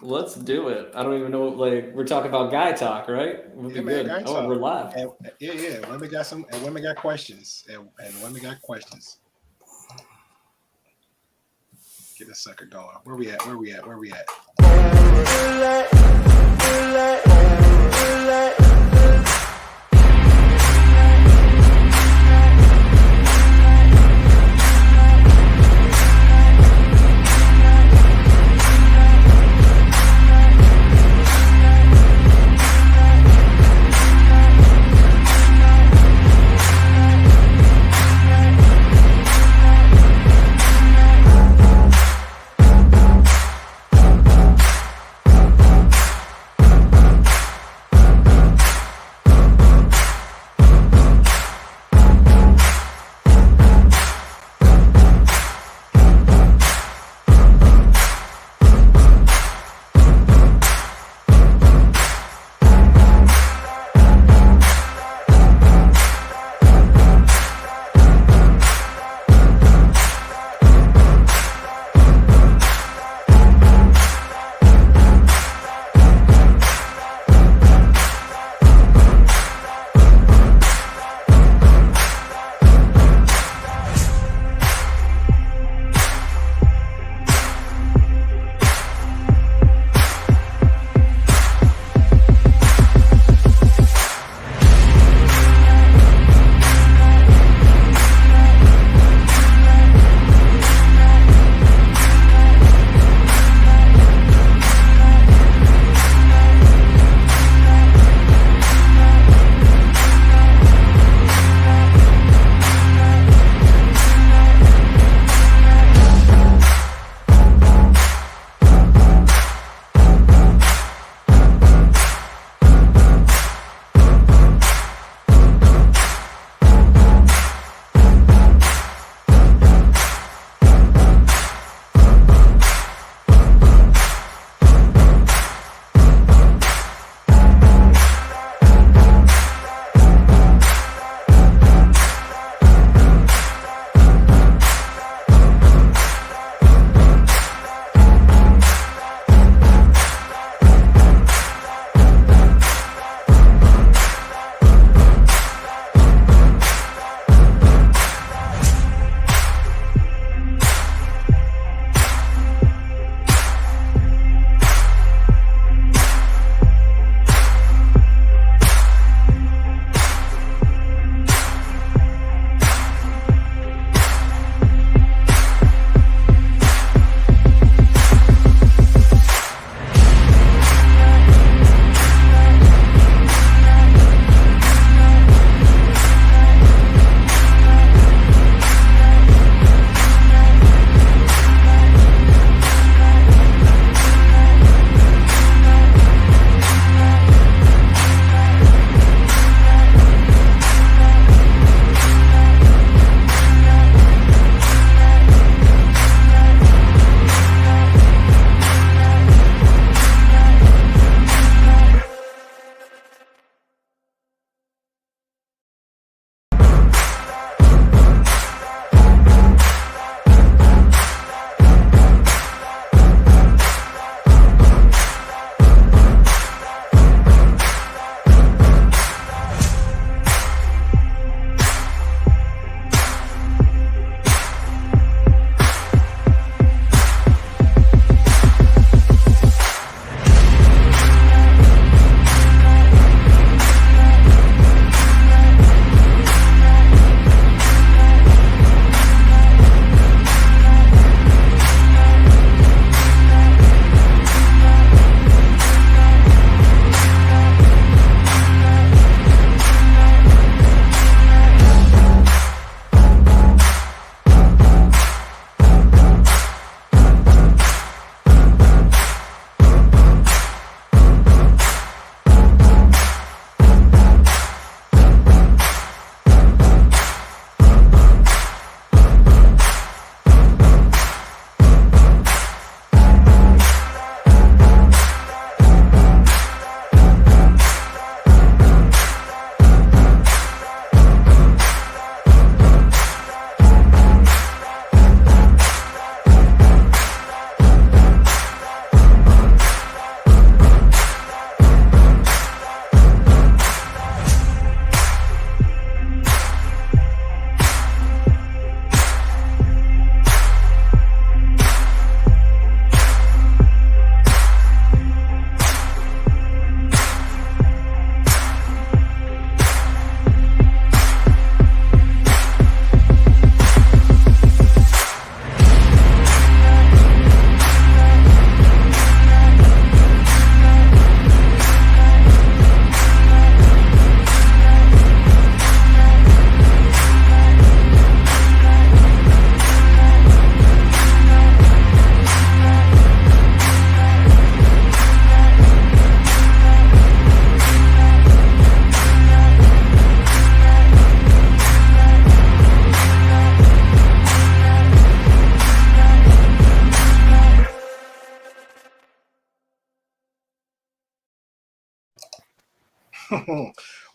Let's do it. I don't even know. Like we're talking about guy talk, right? Would Yeah, be man, good. guy Oh, we're talk. live. And yeah. Women got some, and women got questions, and women got questions. Get this sucker going. Where we at? Where we at? Where we at?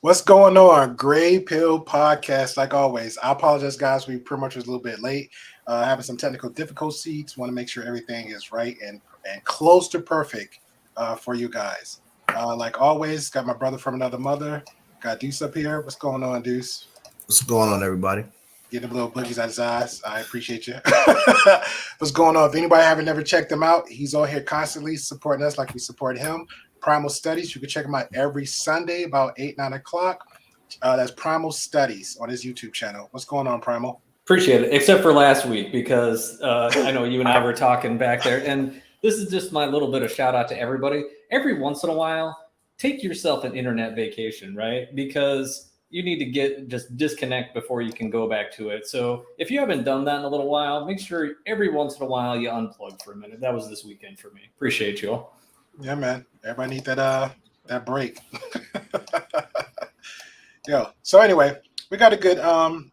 What's going on? Gray Pill Podcast, like always. I apologize, guys. We pretty much was a little bit late, having some technical difficulties. Want to make sure everything is right and close to perfect for you guys. Like always, got my brother from another mother. Got Deuce up here. What's going on, Deuce? What's going on, everybody? Get him little boogies out his eyes. I appreciate you. What's going on? If anybody haven't never checked him out, he's on here constantly supporting us like we support him. Primal Studies. You can check him out every Sunday about 8, 9 o'clock. That's Primal Studies on his YouTube channel. What's going on, Primal? Appreciate it, except for last week because I know you and I were talking back there, and this is just my little bit of shout out to everybody. Every once in a while, take yourself an internet vacation, right? Because you need to just disconnect before you can go back to it. So if you haven't done that in a little while, make sure every once in a while you unplug for a minute. That was this weekend for me. Appreciate you all. Yeah, man. Everybody need that break. Yo. So anyway, we got a good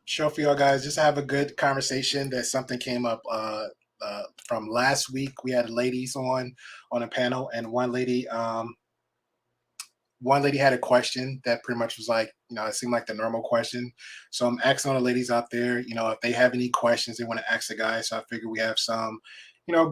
show for y'all guys. Just have a good conversation. That something came up from last week. We had ladies on a panel, and one lady had a question that pretty much was like, it seemed like the normal question. So I'm asking all the ladies out there, if they have any questions they want to ask the guys. So I figure we have some,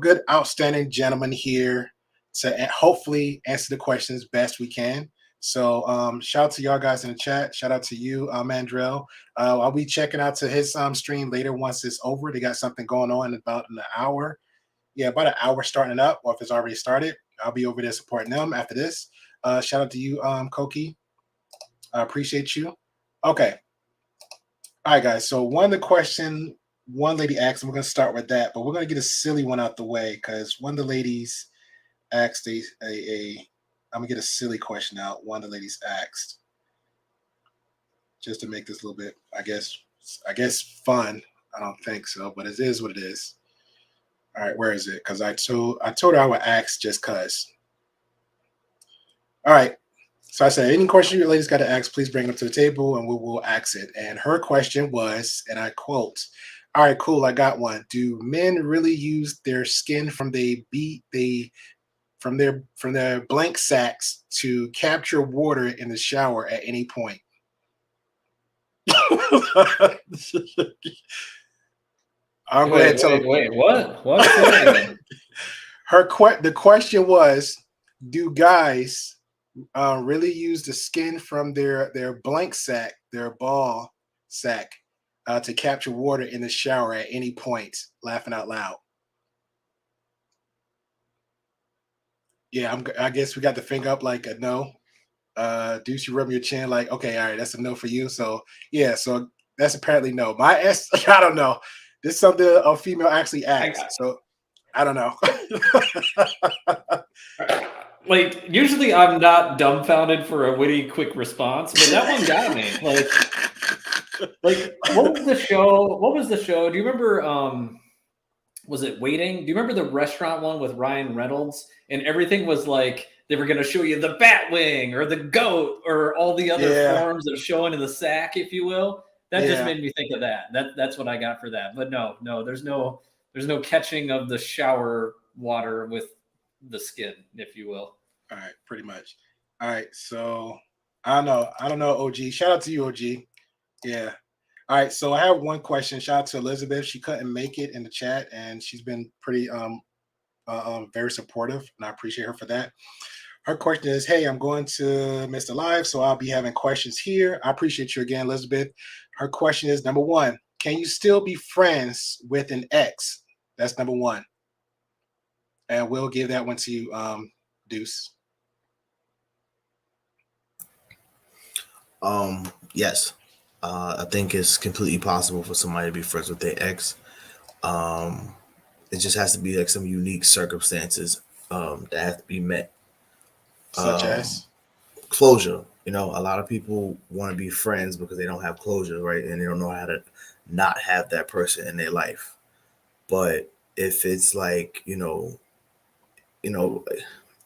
good, outstanding gentlemen here to hopefully answer the questions best we can. So shout out to y'all guys in the chat. Shout out to you, Mandrell. I'll be checking out to his stream later once it's over. They got something going on about an hour. Yeah, about an hour starting up, or if it's already started. I'll be over there supporting them after this. Shout out to you, Koki. I appreciate you. Okay. All right, guys. So one lady asked, and we're going to start with that, but we're going to get a silly one out the way because one of the ladies asked I'm going to get a silly question out. One of the ladies asked, just to make this a little bit, I guess fun. I don't think so, but it is what it is. All right, where is it? Because I told her I would ask just because. All right. So I said, any question your ladies got to ask, please bring them to the table and we will ask it. And her question was, and I quote, all right, cool, I got one. Do men really use their skin from their blank sacs to capture water in the shower at any point? I'm going to tell her. Wait, what? What? The question was, do guys really use the skin from their blank sack, their ball sack, to capture water in the shower at any point? Laughing out loud. Yeah, I guess we got the finger up like a no. Deuce, you rub your chin like, okay, all right, that's a no for you. So yeah, so that's apparently no. I don't know. This is something a female actually asked. So I don't know. Like, usually I'm not dumbfounded for a witty, quick response, but that one got me. Like, what was the show? What was the show? Do you remember? Was it Waiting? Do you remember the restaurant one with Ryan Reynolds? And everything was like they were going to show you the bat wing or the goat or all the other forms of showing in the sack, if you will. That just made me think of that. That's what I got for that. But no, there's no catching of the shower water with the skin, if you will. All right, pretty much. All right, so I don't know, OG. Shout out to you, OG. Yeah. All right, so I have one question. Shout out to Elizabeth. She couldn't make it in the chat, and she's been pretty very supportive, and I appreciate her for that. Her question is, hey, I'm going to Mr. Live, so I'll be having questions here. I appreciate you again, Elizabeth. Her question is, number one, can you still be friends with an ex? That's number one. And we'll give that one to you, Deuce. Yes. I think it's completely possible for somebody to be friends with their ex. It just has to be like some unique circumstances that have to be met. Such as? Closure. A lot of people want to be friends because they don't have closure, right? And they don't know how to not have that person in their life. But if it's like,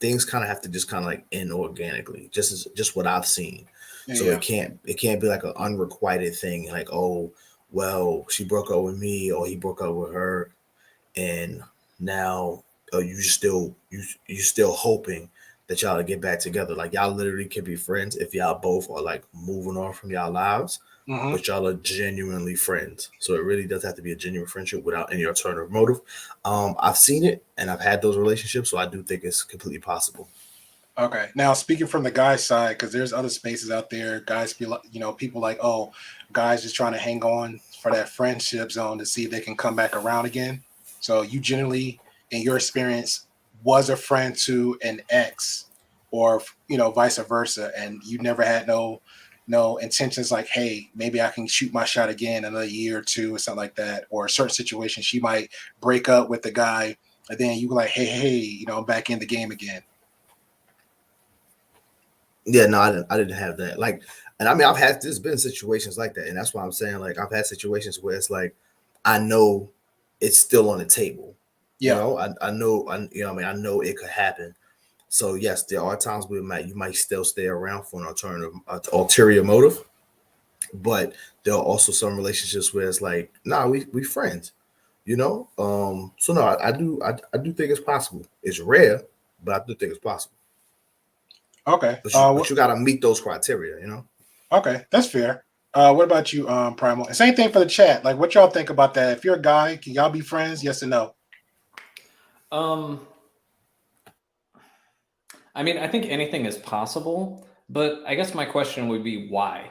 things kind of have to just kind of like end organically, just what I've seen. So it can't be like an unrequited thing, like, oh, well, she broke up with me or he broke up with her, and now you still hoping that y'all get back together. Like y'all literally can be friends if y'all both are like moving on from y'all lives, but y'all are genuinely friends. So it really does have to be a genuine friendship without any alternative motive. I've seen it and I've had those relationships, so I do think it's completely possible. Okay. Now, speaking from the guy side, because there's other spaces out there, guys be like, people like, oh, guys just trying to hang on for that friendship zone to see if they can come back around again. So you generally, in your experience, was a friend to an ex, or vice versa, and you never had no intentions like, hey, maybe I can shoot my shot again another year or two or something like that, or a certain situation she might break up with the guy, and then you were like, hey, I'm back in the game again. Yeah, no, I didn't have that. Like, and I mean, there's been situations like that, and that's why I'm saying, like, I've had situations where it's like, I know it's still on the table. Yeah. I know, I know it could happen. So yes, there are times where you might still stay around for an ulterior motive, but there are also some relationships where it's like, nah, we friends, So no, I do think it's possible. It's rare, but I do think it's possible. Okay. But you got to meet those criteria, Okay, that's fair. What about you, Primal? And same thing for the chat. Like, what y'all think about that? If you're a guy, can y'all be friends? Yes or no? I mean, I think anything is possible, but I guess my question would be why?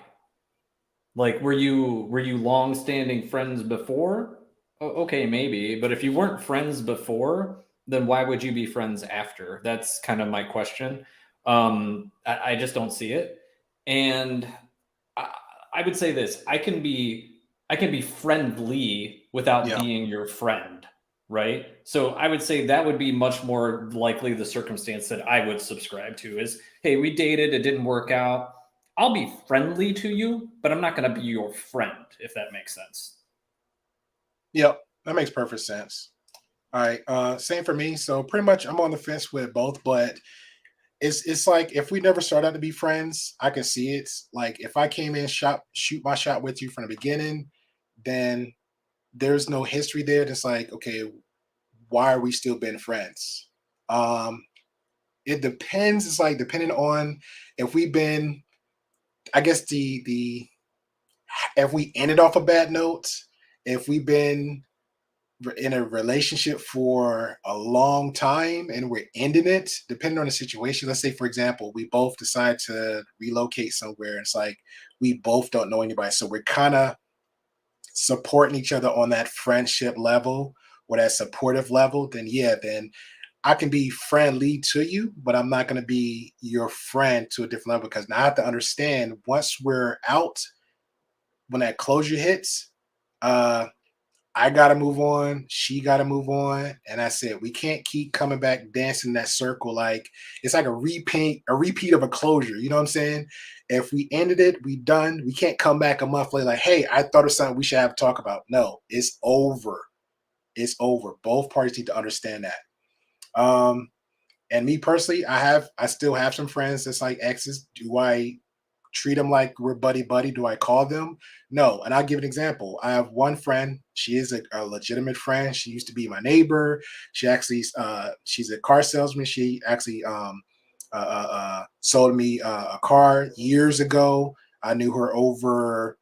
Like, were you long-standing friends before? Okay, maybe, but if you weren't friends before, then why would you be friends after? That's kind of my question. I just don't see it, and I would say this: I can be friendly without being your friend, right? So I would say that would be much more likely the circumstance that I would subscribe to is, hey, we dated, it didn't work out. I'll be friendly to you, but I'm not going to be your friend, if that makes sense. Yep, that makes perfect sense. All right, same for me. So pretty much, I'm on the fence with both, but it's like if we never started out to be friends, I can see it. Like if I came in, shoot my shot with you from the beginning, then there's no history there. It's like, okay, why are we still being friends? It depends. It's like depending on if we've been, I guess the if we ended off a bad note, if we've been in a relationship for a long time and we're ending it, depending on the situation. Let's say, for example, we both decide to relocate somewhere. It's like we both don't know anybody, so we're kind of supporting each other on that friendship level or that supportive level. Then yeah, then I can be friendly to you, but I'm not going to be your friend to a different level because now I have to understand once we're out, when that closure hits, uh, I got to move on. She got to move on. And I said, we can't keep coming back dancing that circle. Like it's like a repeat of a closure. You know what I'm saying? If we ended it, we done. We can't come back a month later like, hey, I thought of something we should have to talk about. No, it's over. It's over. Both parties need to understand that. And me personally, I still have some friends that's like exes. Do I treat them like we're buddy buddy? Do I call them? No. And I'll give an example. I have one friend. She is a legitimate friend. She used to be my neighbor. She actually she's a car salesman. She actually sold me a car years ago. I knew her over,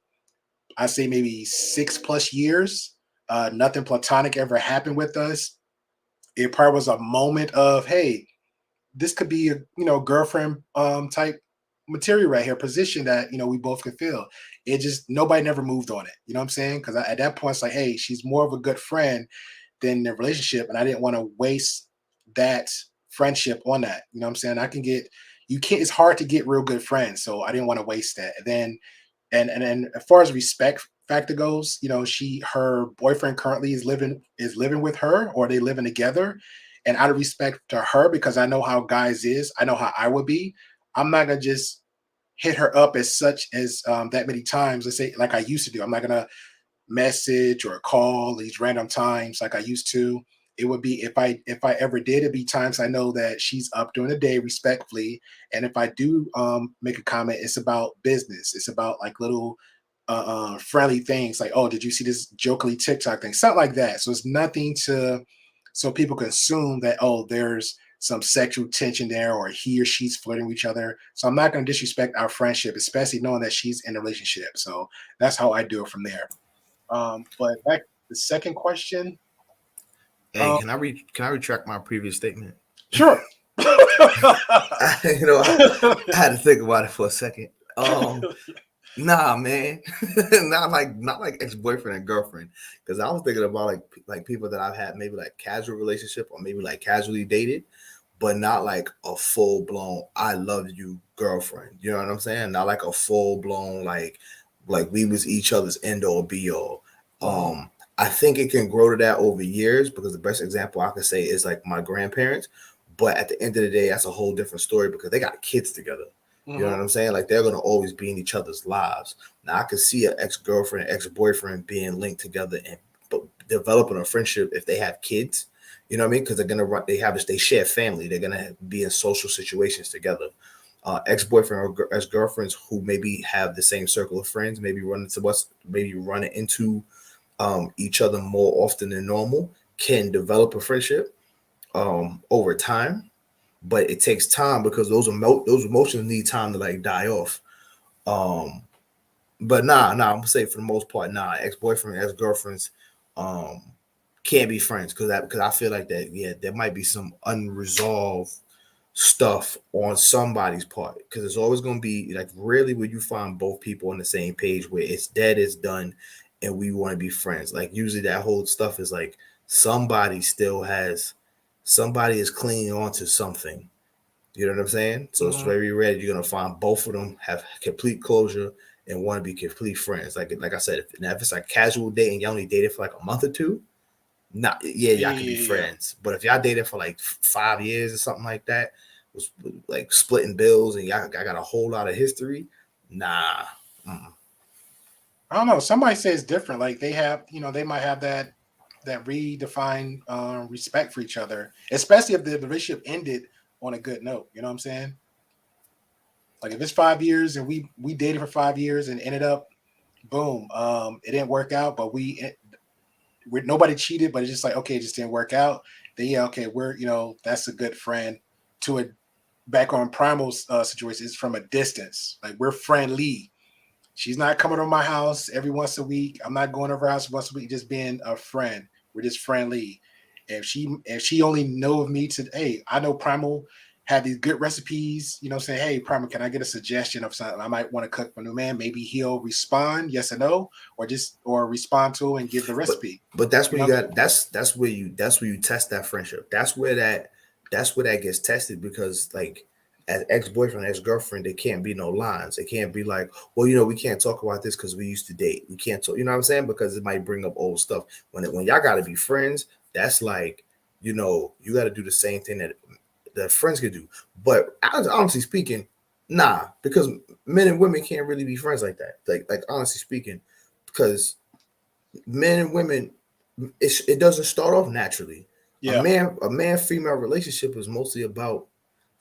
I say maybe 6+ years. Nothing platonic ever happened with us. It probably was a moment of, hey, this could be a girlfriend type material right here, position that we both could fill. It just nobody never moved on it. You know what I'm saying? Because at that point, it's like, hey, she's more of a good friend than the relationship, and I didn't want to waste that friendship on that. You know what I'm saying? You can't. It's hard to get real good friends, so I didn't want to waste that. And then, and as far as respect factor goes, her boyfriend currently is living with her, or they living together. And out of respect to her, because I know how guys is, I know how I would be. I'm not gonna just hit her up as such as that many times. Let's say like I used to do. I'm not gonna message or call these random times like I used to. It would be if I ever did, it'd be times I know that she's up during the day respectfully. And if I do make a comment, it's about business. It's about like little friendly things like, oh, did you see this jokingly TikTok thing? Something like that. So it's nothing so people can assume that, oh, there's some sexual tension there, or he or she's flirting with each other. So I'm not going to disrespect our friendship, especially knowing that she's in a relationship. So that's how I do it from there. But back to the second question. Hey, can I retract my previous statement? Sure. I had to think about it for a second. Nah, man, not like ex-boyfriend and girlfriend, because I was thinking about like people that I've had maybe like casual relationship or maybe like casually dated, but not like a full blown I love you girlfriend. You know what I'm saying? Not like a full blown like we was each other's end all be all. I think it can grow to that over years, because the best example I could say is like my grandparents. But at the end of the day, that's a whole different story because they got kids together. You know what I'm saying? Like they're going to always be in each other's lives. Now I could see an ex-girlfriend, ex-boyfriend being linked together and developing a friendship if they have kids. You know what I mean? Because they're going to they share family. They're going to be in social situations together. Ex-boyfriend or ex-girlfriends who maybe have the same circle of friends, maybe running into each other more often than normal, can develop a friendship over time. But it takes time because those emotions need time to like die off. But I'm gonna say for the most part, ex-boyfriend, ex-girlfriends can't be friends because I feel like that, yeah, there might be some unresolved stuff on somebody's part, because it's always gonna be like rarely will you find both people on the same page where it's dead, it's done, and we want to be friends. Like usually that whole stuff is like somebody is clinging on to something. You know what I'm saying? So it's very rare you're gonna find both of them have complete closure and want to be complete friends. Like I said, if it's like casual dating, y'all only dated for like a month or two, y'all can be friends. But if y'all dated for like 5 years or something like that, was like splitting bills and y'all got a whole lot of history, nah. I don't know. Somebody says different. Like they have, they might have that redefined respect for each other, especially if the relationship ended on a good note. You know what I'm saying? Like if it's 5 years and we dated for 5 years and ended up, boom, it didn't work out, but nobody cheated, but it's just like, okay, it just didn't work out. Then yeah, okay, that's a good friend. To a back on Primal's situation, is from a distance. Like we're friendly. She's not coming to my house every once a week. I'm not going over her house once a week, just being a friend. We're just friendly. If she only know of me hey, I know Primal had these good recipes, saying, hey, Primal, can I get a suggestion of something I might want to cook for a new man? Maybe he'll respond yes or no, or respond to and give the recipe. But that's where that's where you test that friendship. That's where that gets tested, because like as ex-boyfriend, ex-girlfriend, there can't be no lines. It can't be like, well, we can't talk about this because we used to date. We can't talk, you know what I'm saying? Because it might bring up old stuff. When y'all got to be friends, that's like, you got to do the same thing that friends can do. But honestly speaking, because men and women can't really be friends like that. Like honestly speaking, because men and women, it doesn't start off naturally. Yeah. A man female relationship is mostly about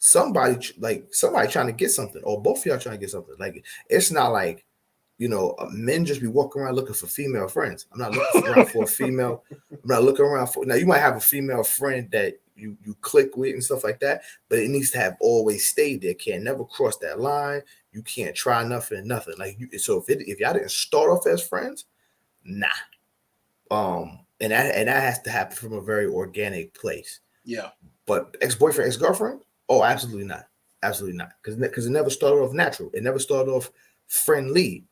somebody trying to get something, or both of y'all trying to get something. Like it's not like, men just be walking around looking for female friends. I'm not looking around for a female. I'm not looking around for. Now you might have a female friend that you click with and stuff like that, but it needs to have always stayed there. Can't never cross that line. You can't try nothing. Like so if y'all didn't start off as friends, nah. And that has to happen from a very organic place. Yeah. But ex-boyfriend, ex-girlfriend, oh, absolutely not. Absolutely not. Because it never started off natural. It never started off friendly.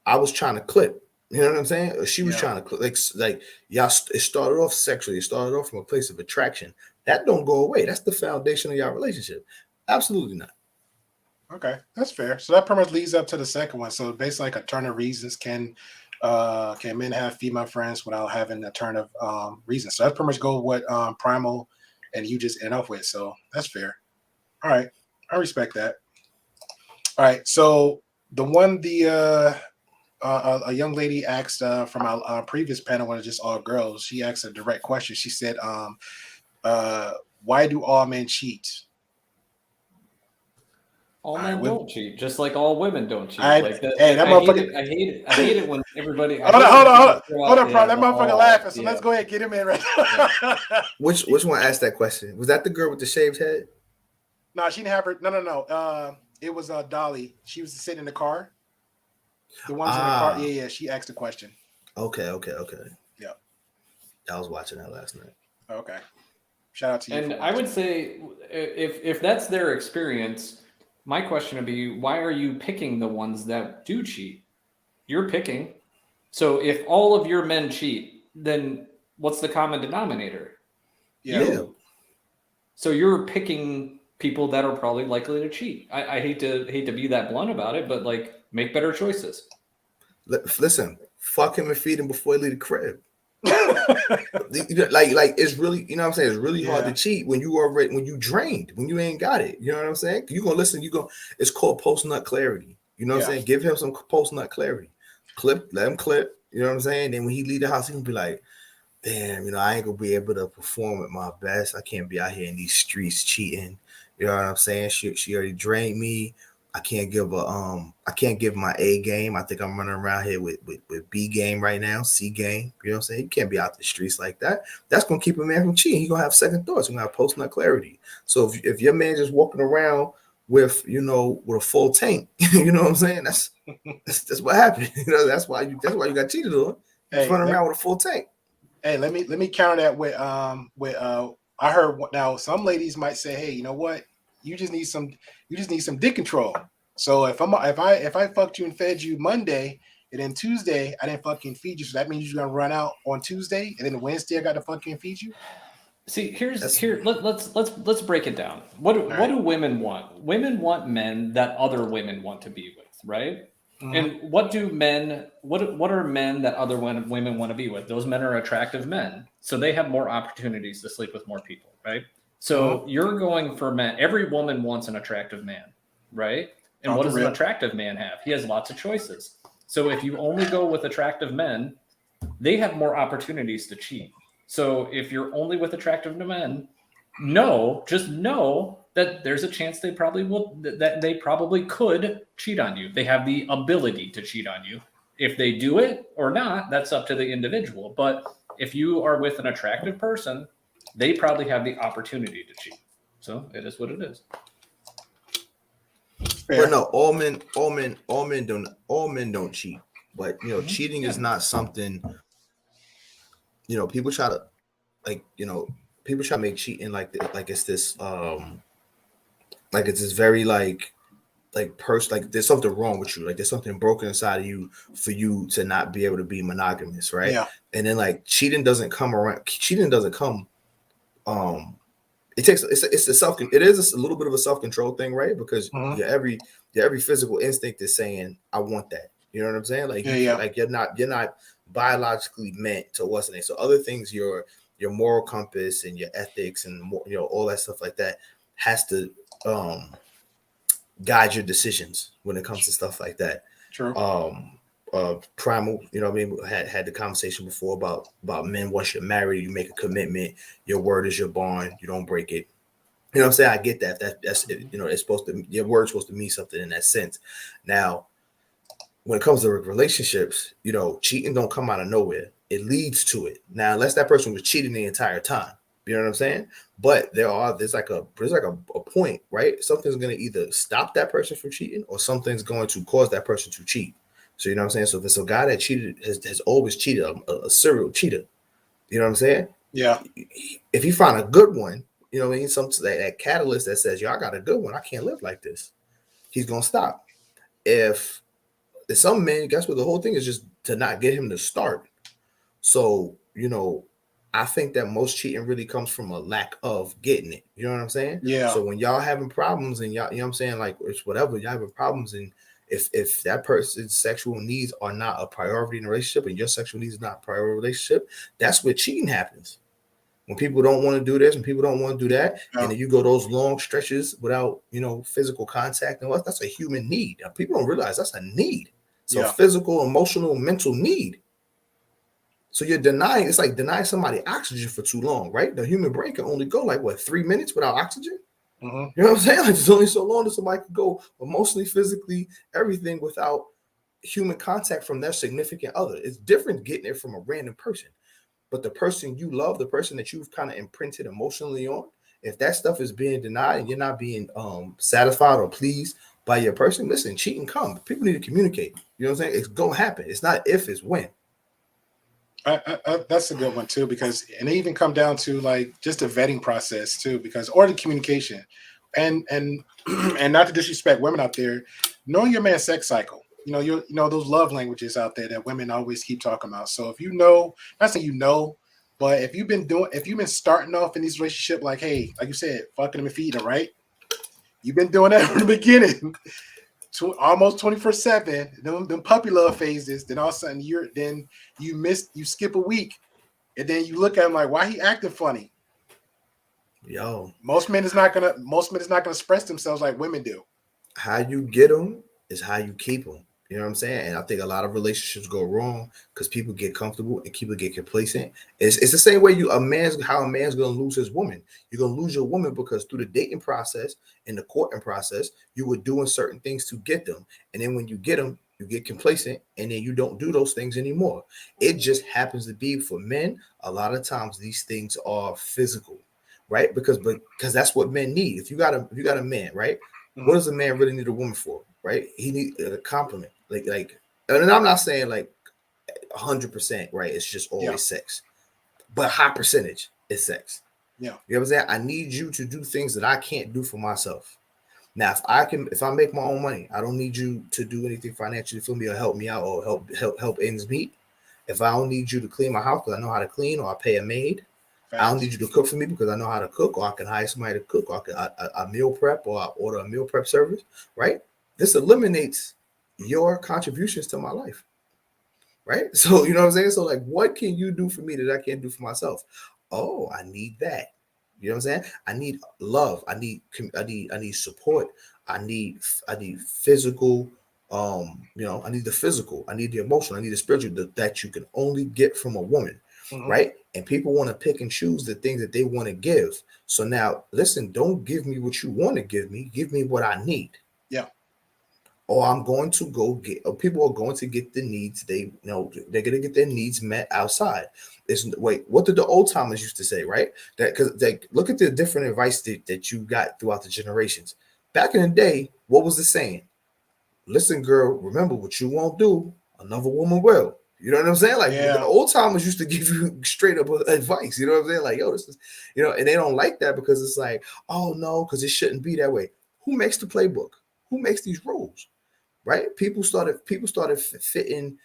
I was trying to clip. You know what I'm saying? Or she was trying to clip. Like y'all, it started off sexually. It started off from a place of attraction. That don't go away. That's the foundation of y'all relationship. Absolutely not. Okay, that's fair. So that pretty much leads up to the second one. So basically, like a turn of reasons, can men have female friends without having a turn of reasons? So that's pretty much go with what Primal and you just end off with. So that's fair. All right, I respect that. All right, so the one a young lady asked from our previous panel, when it's just all girls, she asked a direct question. She said, why do all men cheat? All right, men don't cheat, just like all women don't cheat. I Like that, hey, that I hate motherfucker. it. I hate it. I hate it when everybody. I Hold on, hate hold when on, hold on, people throw hold out on, bro. That the motherfucker all. laughing. So Yeah. let's go ahead and get him in right now. Which one asked that question? Was that the girl with the shaved head? No, she didn't have her. No. It was Dolly. She was sitting in the car. The ones in the car. Yeah. She asked the question. Okay. Yeah. I was watching that last night. Okay. Shout out to you. And I would say, if that's their experience, my question would be, why are you picking the ones that do cheat? You're picking. So if all of your men cheat, then what's the common denominator? Yeah. You. So you're picking people that are probably likely to cheat. I hate to be that blunt about it, but like, make better choices. Listen, fuck him and feed him before he leave the crib. like it's really, you know what I'm saying? It's really hard to cheat when you already, when you drained, when you ain't got it. You know what I'm saying? You gonna listen, it's called post nut clarity. You know what I'm saying? Give him some post nut clarity. Let him clip. You know what I'm saying? Then when he leave the house, he gonna be like, damn, you know, I ain't gonna be able to perform at my best. I can't be out here in these streets cheating. You know what I'm saying? She already drained me. I can't give my A game. I think I'm running around here with B game right now, C game. You know what I'm saying? You can't be out the streets like that. That's gonna keep a man from cheating. He's gonna have second thoughts. He's gonna have post nut clarity. So if your man just walking around with a full tank, you know what I'm saying? That's what happened. You know, that's why you got cheated on. He's running around with a full tank. Hey, let me counter that with I heard now some ladies might say, hey, you know what? You just need some dick control. So if I fucked you and fed you Monday and then Tuesday I didn't fucking feed you, so that means you're gonna run out on Tuesday and then Wednesday I got to fucking feed you. See, let's break it down. What do women want? Women want men that other women want to be with, right? Mm-hmm. And what are men that other women want to be with? Those men are attractive men, so they have more opportunities to sleep with more people, right? So you're going for men. Every woman wants an attractive man, right? And what does an attractive man have? He has lots of choices. So if you only go with attractive men, they have more opportunities to cheat. So if you're only with attractive men, just know that there's a chance they probably could cheat on you. They have the ability to cheat on you. If they do it or not, that's up to the individual. But if you are with an attractive person, they probably have the opportunity to cheat. So it is what it is. But no, all men don't cheat. But cheating is not something. People try to make cheating like it's this like it's this very like there's something wrong with you, like there's something broken inside of you for you to not be able to be monogamous, right? Yeah. And then like cheating doesn't come it is a little bit of a self-control thing, right? Because your every physical instinct is saying, I want that. You know what I'm saying? Like, like you're not biologically meant to what's the name. So other things, your moral compass and your ethics and all that stuff like that has to guide your decisions when it comes to stuff like that. True. Primal, had the conversation before about men. Once you're married, you make a commitment. Your word is your bond. You don't break it. You know what I'm saying? I get that. That's it's supposed to, your word's supposed to mean something in that sense. Now, when it comes to relationships, cheating don't come out of nowhere. It leads to it. Now, unless that person was cheating the entire time, you know what I'm saying? But there's like a point, right? Something's going to either stop that person from cheating or something's going to cause that person to cheat. So you know what I'm saying? So if it's a guy that cheated, has always cheated, a serial cheater, you know what I'm saying? Yeah. If you find a good one, that catalyst that says, I got a good one, I can't live like this, he's going to stop. If some men, guess what? The whole thing is just to not get him to start. So, I think that most cheating really comes from a lack of getting it. You know what I'm saying? Yeah. So when y'all having problems and y'all, you know what I'm saying? Like it's whatever, y'all having problems, and if that person's sexual needs are not a priority in a relationship and your sexual needs is not a priority in a relationship, that's where cheating happens. When people don't want to do this and people don't want to do that, and then you go those long stretches without, physical contact, and that's a human need. People don't realize that's a need. So physical, emotional, mental need. So you're it's like denying somebody oxygen for too long, right? The human brain can only go 3 minutes without oxygen. Mhm. You know what I'm saying? Like, there's only so long that somebody could go emotionally, physically, everything without human contact from their significant other. It's different getting it from a random person. But the person you love, the person that you've kind of imprinted emotionally on, if that stuff is being denied and you're not being satisfied or pleased by your person, listen, cheating come. People need to communicate. You know what I'm saying? It's gonna happen. It's not if, it's when. That's a good one too, because and they even come down to like just the vetting process too, because or the communication, and and not to disrespect women out there, knowing your man's sex cycle. You know those love languages out there that women always keep talking about. So if you know, not saying you know, but if you've been starting off in these relationships, like hey, like you said, fucking them and feeding them, right? You've been doing that from the beginning, almost 24/7. Them puppy love phases. Then all of a sudden you skip a week, and then you look at him like, why he acting funny? Yo, Most men is not gonna express themselves like women do. how you get them is how you keep them. You know what I'm saying? And I think a lot of relationships go wrong because people get comfortable and people get complacent. It's the same way a man's gonna lose his woman. You're gonna lose your woman because through the dating process and the courting process, you were doing certain things to get them, and then when you get them, you get complacent, and then you don't do those things anymore. It just happens to be for men. A lot of times these things are physical, right? Because that's what men need. If you got a man, right? What Mhm. does a man really need a woman for, right? He need a compliment, and I'm not saying like 100%, right? It's just Yeah, always sex, but high percentage is sex. yeah, You know what I'm saying? I need you to do things that I can't do for myself. Now, if I make my own money, I don't need you to do anything financially for me or help me out or help ends meet. If I don't need you to clean my house because I know how to clean, or I pay a maid, I don't facts. need you to cook for me because I know how to cook, or I can hire somebody to cook, or I meal prep, or I order a meal prep service, right? This eliminates your contributions to my life, right? So, you know what I'm saying? So, like, what can you do for me that I can't do for myself? Oh, I need that. You know what I'm saying? I need love. I need support. I need physical. I need the physical. I need the emotional. I need the spiritual that you can only get from a woman, Mhm. right? And people want to pick and choose the things that they want to give. So now, listen, don't give me what you want to give me. Give me what I need, Yeah, or I'm going to go get, or people are going to get the needs they're going to get their needs met outside. Wait, what did the old timers used to say, right? That because they look at the different advice that you got throughout the generations. Back in the day, what was the saying? Listen, girl, remember what you won't do, another woman will. You know what I'm saying? Like the yeah, old timers used to give you straight up advice. You know what I'm saying? Like, yo, this is, and they don't like that because it's like, oh no, because it shouldn't be that way. Who makes the playbook? Who makes these rules? Right? People started following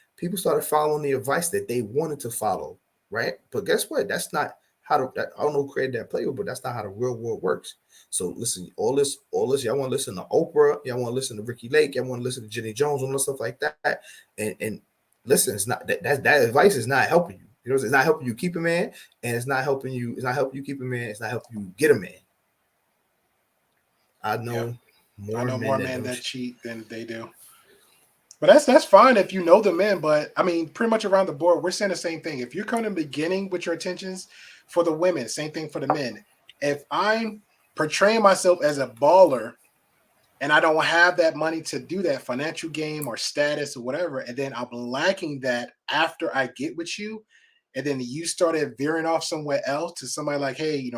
the advice that they wanted to follow, right? But guess what? That's not I don't know who created that playbook, but that's not how the real world works. So listen, all this, y'all want to listen to Oprah, y'all want to listen to Ricky Lake, y'all want to listen to Jenny Jones, and stuff like that. And listen, it's not that advice is not helping you. You know, it's not helping you keep a man, and it's not helping you keep a man, it's not helping you get a man. I yeah. know I more know men more that men don't. that cheat than they do. But that's fine if you know the men. But I mean, pretty much around the board, we're saying the same thing. If you're coming in the beginning with your intentions for the women, same thing for the men. If I'm portraying myself as a baller and I don't have that money to do that financial game or status or whatever, and then I'm lacking that after I get with you, and then you started veering off somewhere else to somebody like, hey,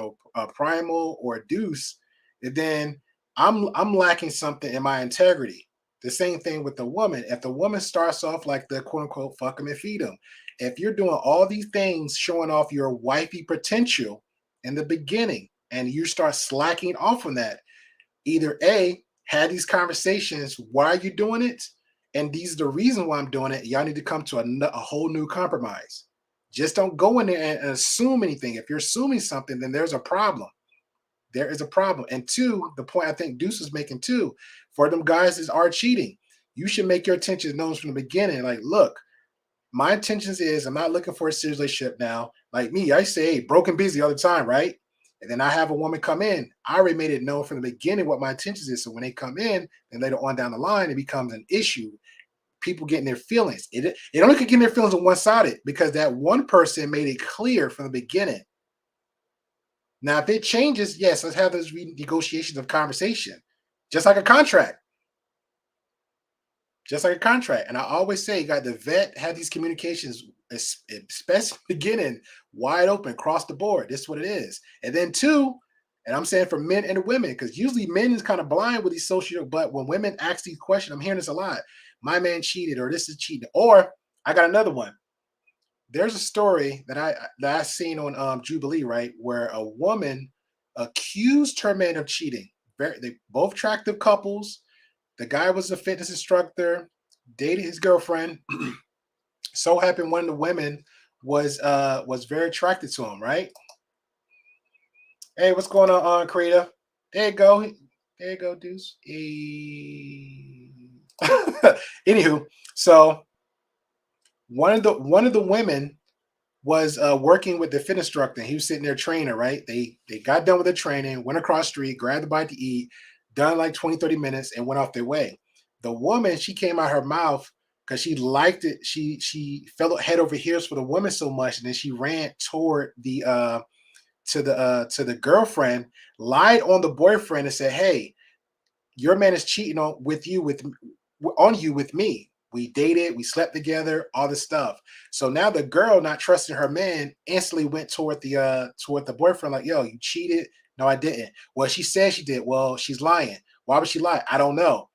Primal or Deuce, and then I'm lacking something in my integrity. The same thing with the woman. If the woman starts off like the quote unquote fuck them and feed them, if you're doing all these things showing off your wifey potential in the beginning and you start slacking off on that, either A, had these conversations, why are you doing it? And these are the reason why I'm doing it. Y'all need to come to a whole new compromise. Just don't go in there and assume anything. If you're assuming something, then there's a problem. There is a problem. And two, the point I think Deuce is making too, for them guys that are cheating, you should make your intentions known from the beginning. Like, look, my intentions is I'm not looking for a serious relationship now. Like me, I say, hey, broken busy all the time, right? And then I have a woman come in. I already made it known from the beginning what my intentions is. So when they come in, and later on down the line, it becomes an issue. People getting their feelings. It only could get their feelings on one sided because that one person made it clear from the beginning. Now, if it changes, yes, let's have those negotiations of conversation, just like a contract. Just like a contract. And I always say, you got to vet, have these communications, especially beginning wide open, across the board. This is what it is. And then two, and I'm saying for men and women, because usually men is kind of blind with these social, but when women ask these questions, I'm hearing this a lot. My man cheated, or this is cheating. Or I got another one. There's a story that I seen on Jubilee, right, where a woman accused her man of cheating. They both attractive couples. The guy was a fitness instructor, dated his girlfriend. So happened one of the women was very attracted to him, right? Hey, what's going on, Creator? There you go. There you go, Deuce. Anywho, so one of the women was working with the fitness instructor. He was sitting there training, right? They got done with the training, went across the street, grabbed a bite to eat, done like 20, 30 minutes, and went off their way. The woman, she came out her mouth because she liked it. She fell head over heels for the woman so much, and then she ran toward the to the girlfriend, lied on the boyfriend, and said, "Hey, your man is cheating on you with me. We dated, we slept together, all this stuff." So now the girl, not trusting her man, instantly went toward the boyfriend, like, "Yo, you cheated." "No, I didn't." "Well, she said she did." "Well, she's lying." "Why would she lie?" "I don't know."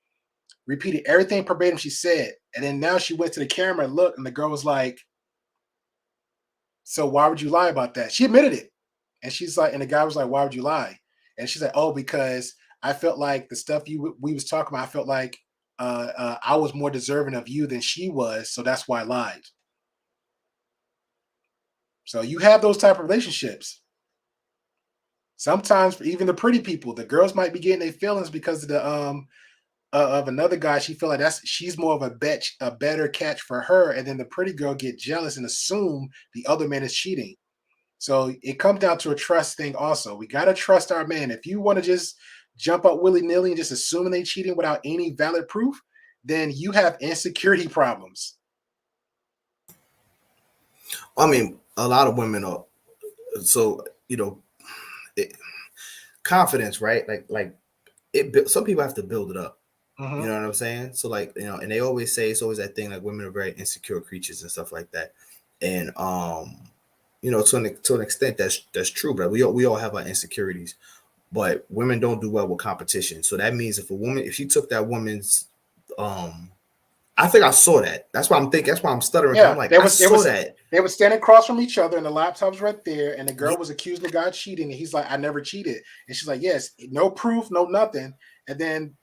Repeated everything verbatim she said. And then now she went to the camera and looked, and the girl was like, "So why would you lie about that?" She admitted it. And she's like, and the guy was like, "Why would you lie?" And she's like, "Oh, because I felt like the stuff we was talking about, I felt like I was more deserving of you than she was, so that's why I lied." So you have those type of relationships. Sometimes for even the pretty people, the girls might be getting their feelings because of the of another guy. She feel like she's more of a better catch for her, and then the pretty girl get jealous and assume the other man is cheating. So it comes down to a trust thing. Also, we gotta trust our man. If you want to just jump up willy nilly and just assuming they cheating without any valid proof, then you have insecurity problems. I mean, a lot of women are so it, confidence, right? Like some people have to build it up. You Mhm. know what I'm saying? So like, and they always say it's always that thing like women are very insecure creatures and stuff like that. And to an extent that's true, but we all have our insecurities. But women don't do well with competition. So that means if she took that woman's I think I saw that. That's why I'm thinking. That's why I'm stuttering. I'm Yeah, like, I saw that. they were standing across from each other, and the laptop was right there, and the girl was accusing the guy of cheating, and he's like, "I never cheated," and she's like, "Yes, no proof, no nothing." And then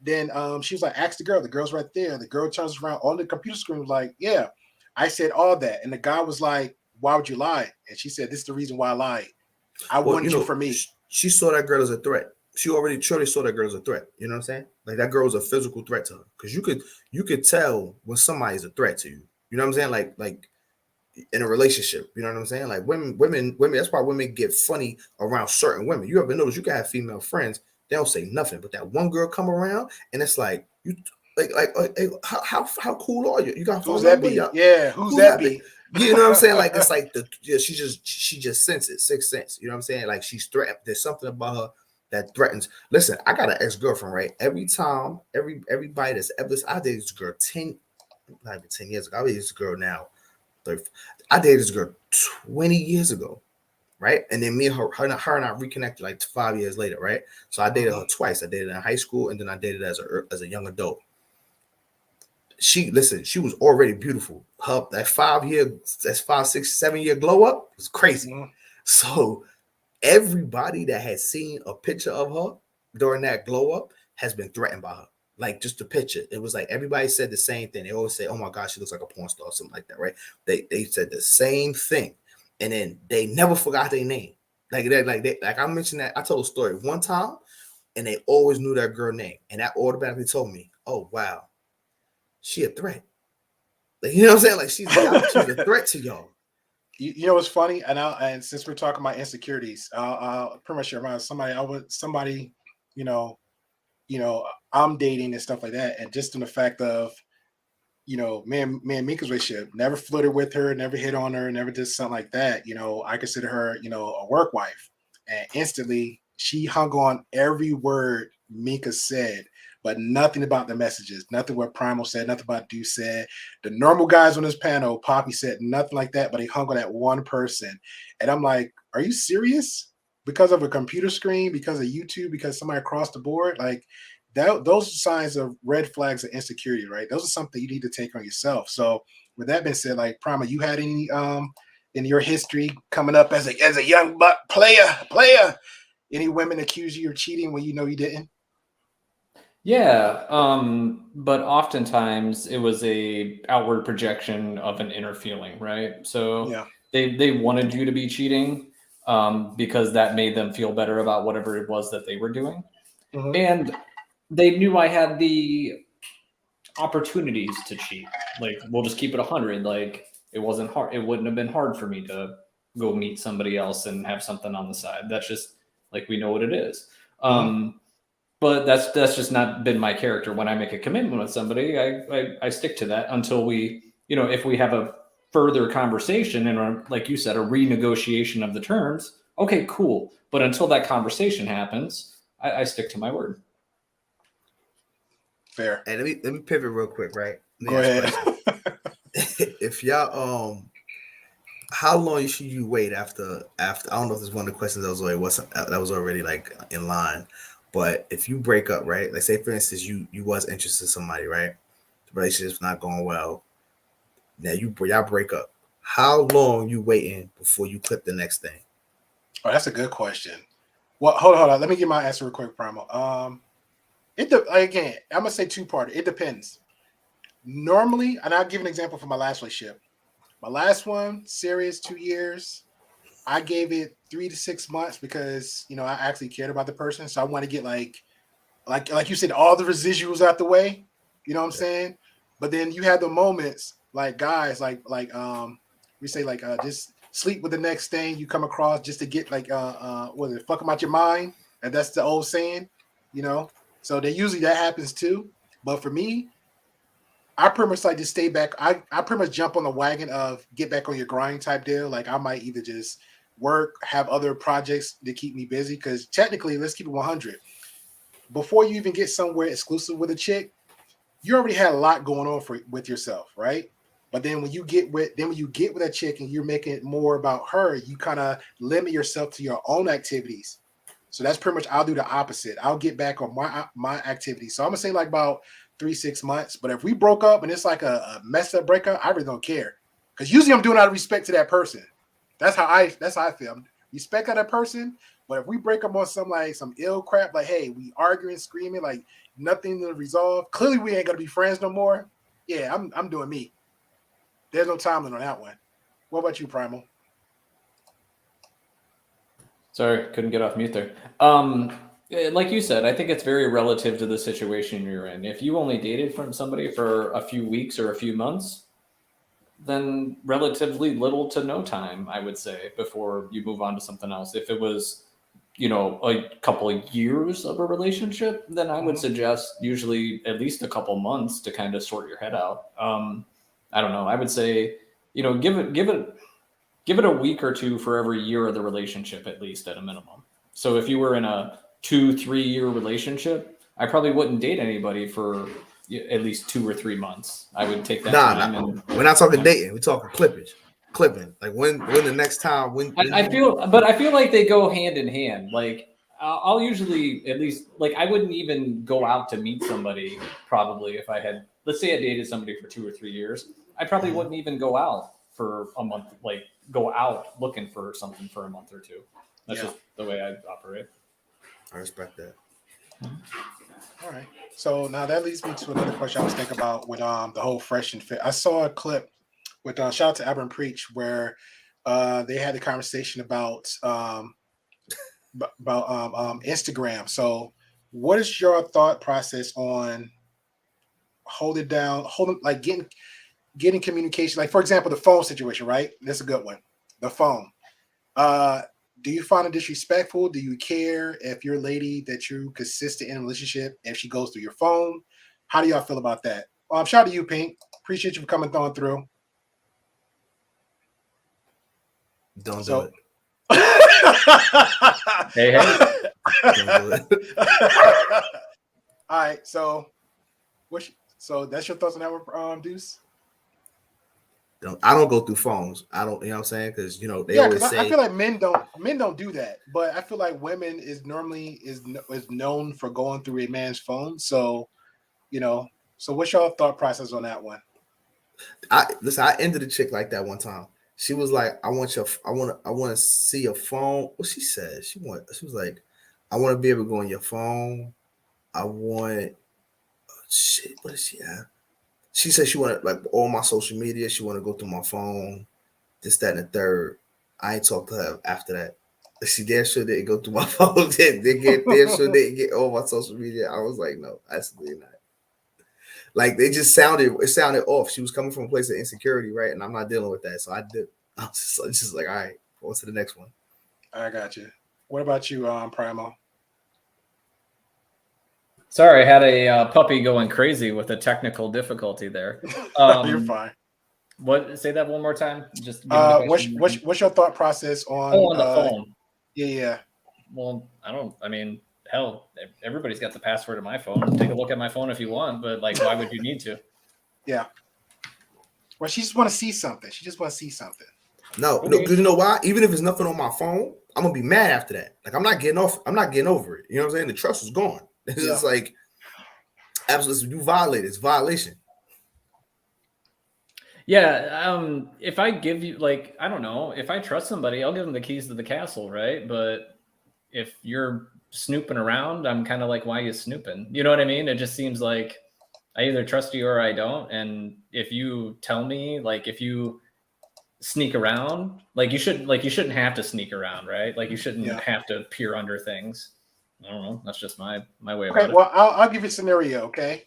she was like, "Ask the girl." The girl's right there. The girl turns around on the computer screen, was like, "Yeah, I said all that." And the guy was like, "Why would you lie?" And she said, "This is the reason why I lied. I Well, wanted you for me." she saw that girl as a threat. She already surely saw that girl as a threat. You know what I'm saying? Like that girl was a physical threat to her because you could tell when somebody is a threat to you. You know what I'm saying? Like in a relationship. You know what I'm saying? Like women. That's why women get funny around certain women. You ever notice you can have female friends, they don't say nothing, but that one girl come around and it's like you hey, how cool are you? You got a Who's phone that number? be? Yeah. Yeah, who's Who's that that? be? You know what I'm saying? Like it's like she just senses sixth sense. You know what I'm saying? Like she's threatened. There's something about her that threatens. Listen, I got an ex-girlfriend, right? Every time, everybody that's ever I dated this girl not even 10 years ago. I dated this girl now. 30, I dated this girl 20 years ago, right? And then me and her and I reconnected like 5 years later, right? So I dated her twice. I dated her in high school, and then I dated her as a young adult. She was already beautiful. Her that 5 year, that's 5, 6, 7 year glow up was crazy. Mhm. So everybody that had seen a picture of her during that glow up has been threatened by her. Like just the picture. It was like everybody said the same thing. They always say, "Oh my gosh, she looks like a porn star," or something like that, right? They said the same thing. And then they never forgot their name. Like I mentioned that I told a story one time and they always knew that girl name. And that automatically told me, "Oh wow, she a threat." Like, you know what I'm saying? Like she's a threat to y'all. You know what's funny? And since we're talking about insecurities, I'll pretty much remind somebody, you know, I'm dating and stuff like that, and just in the fact of, me and Mika's relationship, never flirted with her, never hit on her, never did something like that. I consider her, a work wife. and instantly she hung on every word Mika said, but nothing about the messages, nothing what Primal said, nothing about Deuce said. The normal guys on this panel, Poppy said nothing like that, but he hung on that one person. And I'm like, are you serious? Because of a computer screen, because of YouTube, because somebody across the board? Like that, those are signs of red flags of insecurity, right? Those are something you need to take on yourself. So with that being said, like Primal, you had any in your history coming up as a young buck player, any women accuse you of cheating when you know you didn't? Yeah, but oftentimes it was a outward projection of an inner feeling, right? So Yeah. they wanted you to be cheating because that made them feel better about whatever it was that they were doing. Mhm. And they knew I had the opportunities to cheat. Like, we'll just keep it 100. Like, it wasn't hard. It wouldn't have been hard for me to go meet somebody else and have something on the side. That's just like, we know what it is. But that's just not been my character. When I make a commitment with somebody, I stick to that until we, if we have a further conversation and, like you said, a renegotiation of the terms. Okay, cool. But until that conversation happens, I stick to my word. Fair. Hey, let me pivot real quick, right? Go ahead. If y'all how long should you wait after I don't know if this is one of the questions that was already like in line, but if you break up, right? Like say for instance you was interested in somebody, right? The relationship's not going well. Now y'all break up. How long you waiting before you clip the next thing? Oh, that's a good question. Well, hold on. Let me get my answer real quick, Primal. Again, I'm gonna say two-part. It depends. Normally, and I'll give an example from my last relationship. My last one, serious, 2 years. I gave it 3 to 6 months because I actually cared about the person. So I want to get like you said, all the residuals out the way. You know what I'm saying? But then you have the moments like guys, we say just sleep with the next thing you come across just to get fuck them out your mind. And that's the old saying, So then usually that happens too. But for me, I pretty much like to stay back. I pretty much jump on the wagon of get back on your grind type deal. Like I might either just work, have other projects to keep me busy. Because technically, let's keep it 100. Before you even get somewhere exclusive with a chick, you already had a lot going on with yourself, right? But then when you get with a chick and you're making it more about her, you kind of limit yourself to your own activities. So that's pretty much I'll do the opposite. I'll get back on my activities. So I'm gonna say like about 3-6 months. But if we broke up and it's like a messed up breakup, I really don't care. Because usually I'm doing out of respect to that person. That's how I feel. Respect of that person. But if we break up on some ill crap, like hey, we arguing, screaming, like nothing to resolve. Clearly we ain't gonna be friends no more. Yeah, I'm doing me. There's no time limit on that one. What about you, Primal? Sorry, couldn't get off mute there. Like you said, I think it's very relative to the situation you're in. If you only dated from somebody for a few weeks or a few months, then relatively little to no time, I would say, before you move on to something else. If it was, a couple of years of a relationship, then I would suggest usually at least a couple months to kind of sort your head out. I don't know. I would say, give it a week or two for every year of the relationship, at least at a minimum. So if you were in a 2-3 year relationship, I probably wouldn't date anybody for at least 2 or 3 months. I would take that time. And we're not talking dating. We're talking clipping. Like when the next time I feel like they go hand in hand. Like I'll usually at least I wouldn't even go out to meet somebody probably if I had, let's say I dated somebody for 2 or 3 years. I probably wouldn't even go out for a month, go out looking for something for a month or two. That's just the way I operate. I respect that. All right. So now that leads me to another question I was thinking about with the whole fresh and fit. I saw a clip with shout out to Abram Preach where they had the conversation about Instagram. So what is your thought process on getting communication? Like for example, the phone situation, right? That's a good one. The phone. Do you find it disrespectful? Do you care if your lady that you're consistent in a relationship, if she goes through your phone? How do y'all feel about that? Shout out to you, Pink. Appreciate you for coming through. Don't do it. Hey, All right, so that's your thoughts on that one, Deuce? I don't go through phones. I don't, you know what I'm saying? Because they Yeah, always because say I feel like men don't do that, but I feel like women is normally is known for going through a man's phone. So so what's your thought process on that one? I ended a chick like that one time. She was like, I want to see your phone. What she said? She was like, I want to be able to go on your phone. I want shit. What did she have? She said she wanted like all my social media. She want to go through my phone, this, that, and the third. I ain't talked to her after that. She damn sure didn't go through my phone. They damn sure didn't get all my social media. I was like, no, absolutely not. Like it sounded off. She was coming from a place of insecurity, right? And I'm not dealing with that. So I did. I was just like, all right, on to the next one. I got you. What about you, Primo? Sorry, I had a puppy going crazy with a technical difficulty there. You're fine. What? Say that one more time. Just what's your thought process on the phone? Yeah. Well, I mean, hell, everybody's got the password of my phone. Take a look at my phone if you want, but like, why would you need to? Yeah. Well, she just want to see something. No, because you know why? Even if there's nothing on my phone, I'm gonna be mad after that. Like I'm not getting over it. You know what I'm saying? The trust is gone. It's just like absolutely you violate it. It's violation. Yeah. If I give you I don't know, if I trust somebody, I'll give them the keys to the castle, right? But if you're snooping around, I'm kind of like, why are you snooping? You know what I mean? It just seems like I either trust you or I don't. And if you tell me, like, if you sneak around, you shouldn't have to sneak around, right? Like you shouldn't have to peer under things. I don't know. That's just my way about it. Well, I'll give you a scenario. Okay,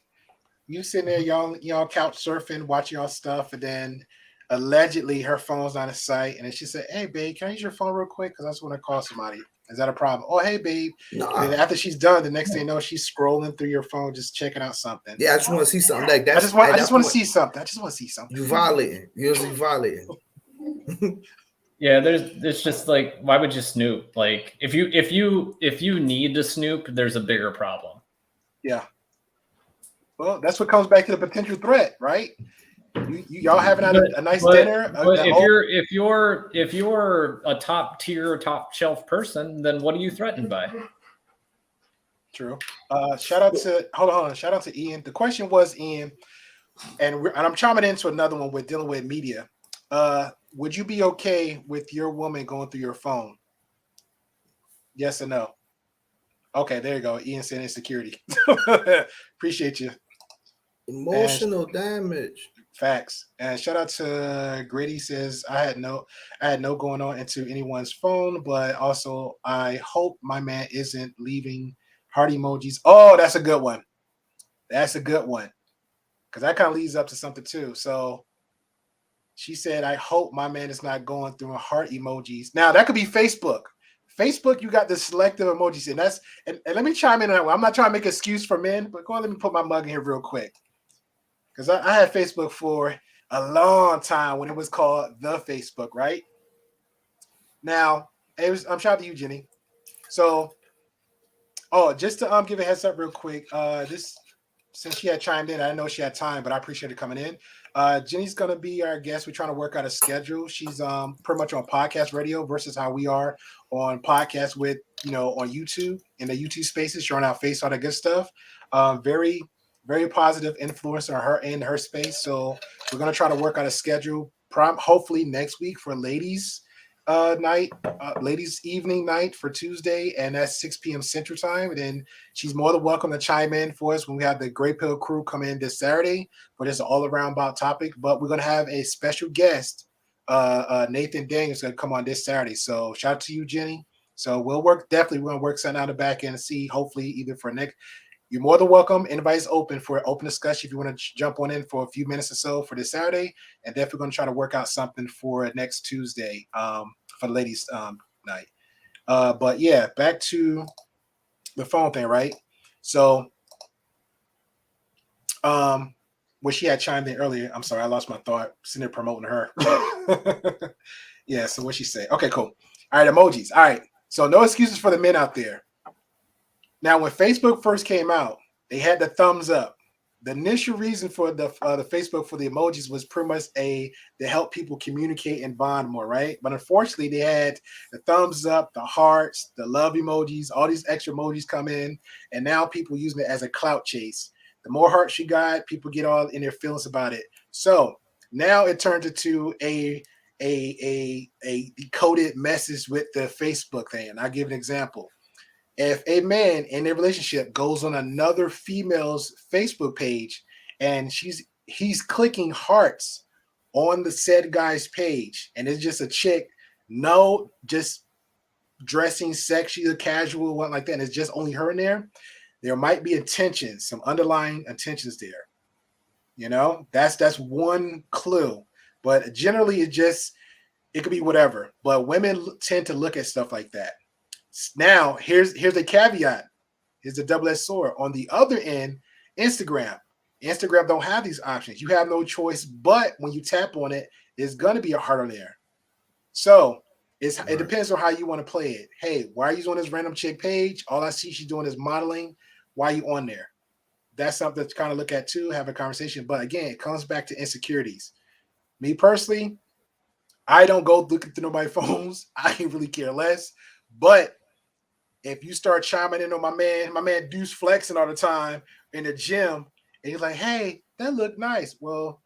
you sitting there, y'all couch surfing, watching y'all stuff, and then allegedly her phone's on the site, and then she said, "Hey, babe, can I use your phone real quick? Because I just want to call somebody." Is that a problem? Oh, hey, babe. No. And then after she's done, the next thing you know, she's scrolling through your phone, just checking out something. Yeah, I just want to see something like that. I just want to see something. You violating. You're violating. Yeah, there's just like, why would you snoop? Like if you need to snoop, there's a bigger problem. Yeah. Well, that's what comes back to the potential threat, right? Y'all having a nice dinner. But if you're a top tier, top shelf person, then what are you threatened by? True. Shout out to Ian. The question was, Ian, and I'm chiming into another one with dealing with media. Would you be okay with your woman going through your phone? Yes or no? Okay, there you go. Ian said insecurity. Appreciate you. Emotional damage. Facts. And shout out to Grady says I had no going on into anyone's phone, but also I hope my man isn't leaving heart emojis. Oh, that's a good one. Because that kind of leads up to something too. So she said, I hope my man is not going through heart emojis. Now that could be Facebook. Facebook, you got the selective emojis, and let me chime in on that one. I'm not trying to make an excuse for men, but go on, let me put my mug in here real quick. Because I had Facebook for a long time when it was called the Facebook, right? Now, I'm shout out to you, Jenny. So, just to give a heads up real quick, since she had chimed in, I know she had time, but I appreciate her coming in. Jenny's gonna be our guest. We're trying to work out a schedule. She's pretty much on podcast radio versus how we are on podcasts with on YouTube in the YouTube spaces, showing our face, all that good stuff. Very, very positive influence on her in her space. So we're gonna try to work out a schedule. Hopefully next week for ladies ladies evening night for Tuesday, and that's 6 p.m. Central Time. And then she's more than welcome to chime in for us when we have the Grey Pill crew come in this Saturday for this all around about topic. But we're gonna have a special guest, Nathan Daniels, gonna come on this Saturday. So shout out to you, Jenny. So we're gonna work something out the back end and see, hopefully either for next. You're more than welcome. Invite's open for open discussion if you want to jump on in for a few minutes or so for this Saturday, and definitely going to try to work out something for next Tuesday for the ladies' night. But yeah, back to the phone thing, right? So, when she had chimed in earlier, I'm sorry, I lost my thought. Sitting there promoting her. Yeah. So what she say? Okay, cool. All right, emojis. All right. So no excuses for the men out there. Now, when Facebook first came out, they had the thumbs up. The initial reason for the Facebook for the emojis was pretty much to help people communicate and bond more, right? But unfortunately, they had the thumbs up, the hearts, the love emojis, all these extra emojis come in, and now people using it as a clout chase. The more hearts you got, people get all in their feelings about it. So now it turned into a decoded message with the Facebook thing. And I'll give an example. If a man in a relationship goes on another female's Facebook page and he's clicking hearts on the said guy's page, and it's just a chick, no, just dressing sexy or casual, what like that, and it's just only her in there might be intentions, some underlying intentions there. You know, that's one clue. But generally it could be whatever. But women tend to look at stuff like that. Now, here's the caveat. Here's the double-edged sword. On the other end, Instagram don't have these options. You have no choice, but when you tap on it, there's going to be a heart on there. So it depends on how you want to play it. Hey, why are you on this random chick page? All I see she's doing is modeling. Why are you on there? That's something to kind of look at too, have a conversation. But again, it comes back to insecurities. Me personally, I don't go looking through nobody's phones. I can really care less. But if you start chiming in on my man Deuce flexing all the time in the gym, and he's like, hey, that looked nice. Well,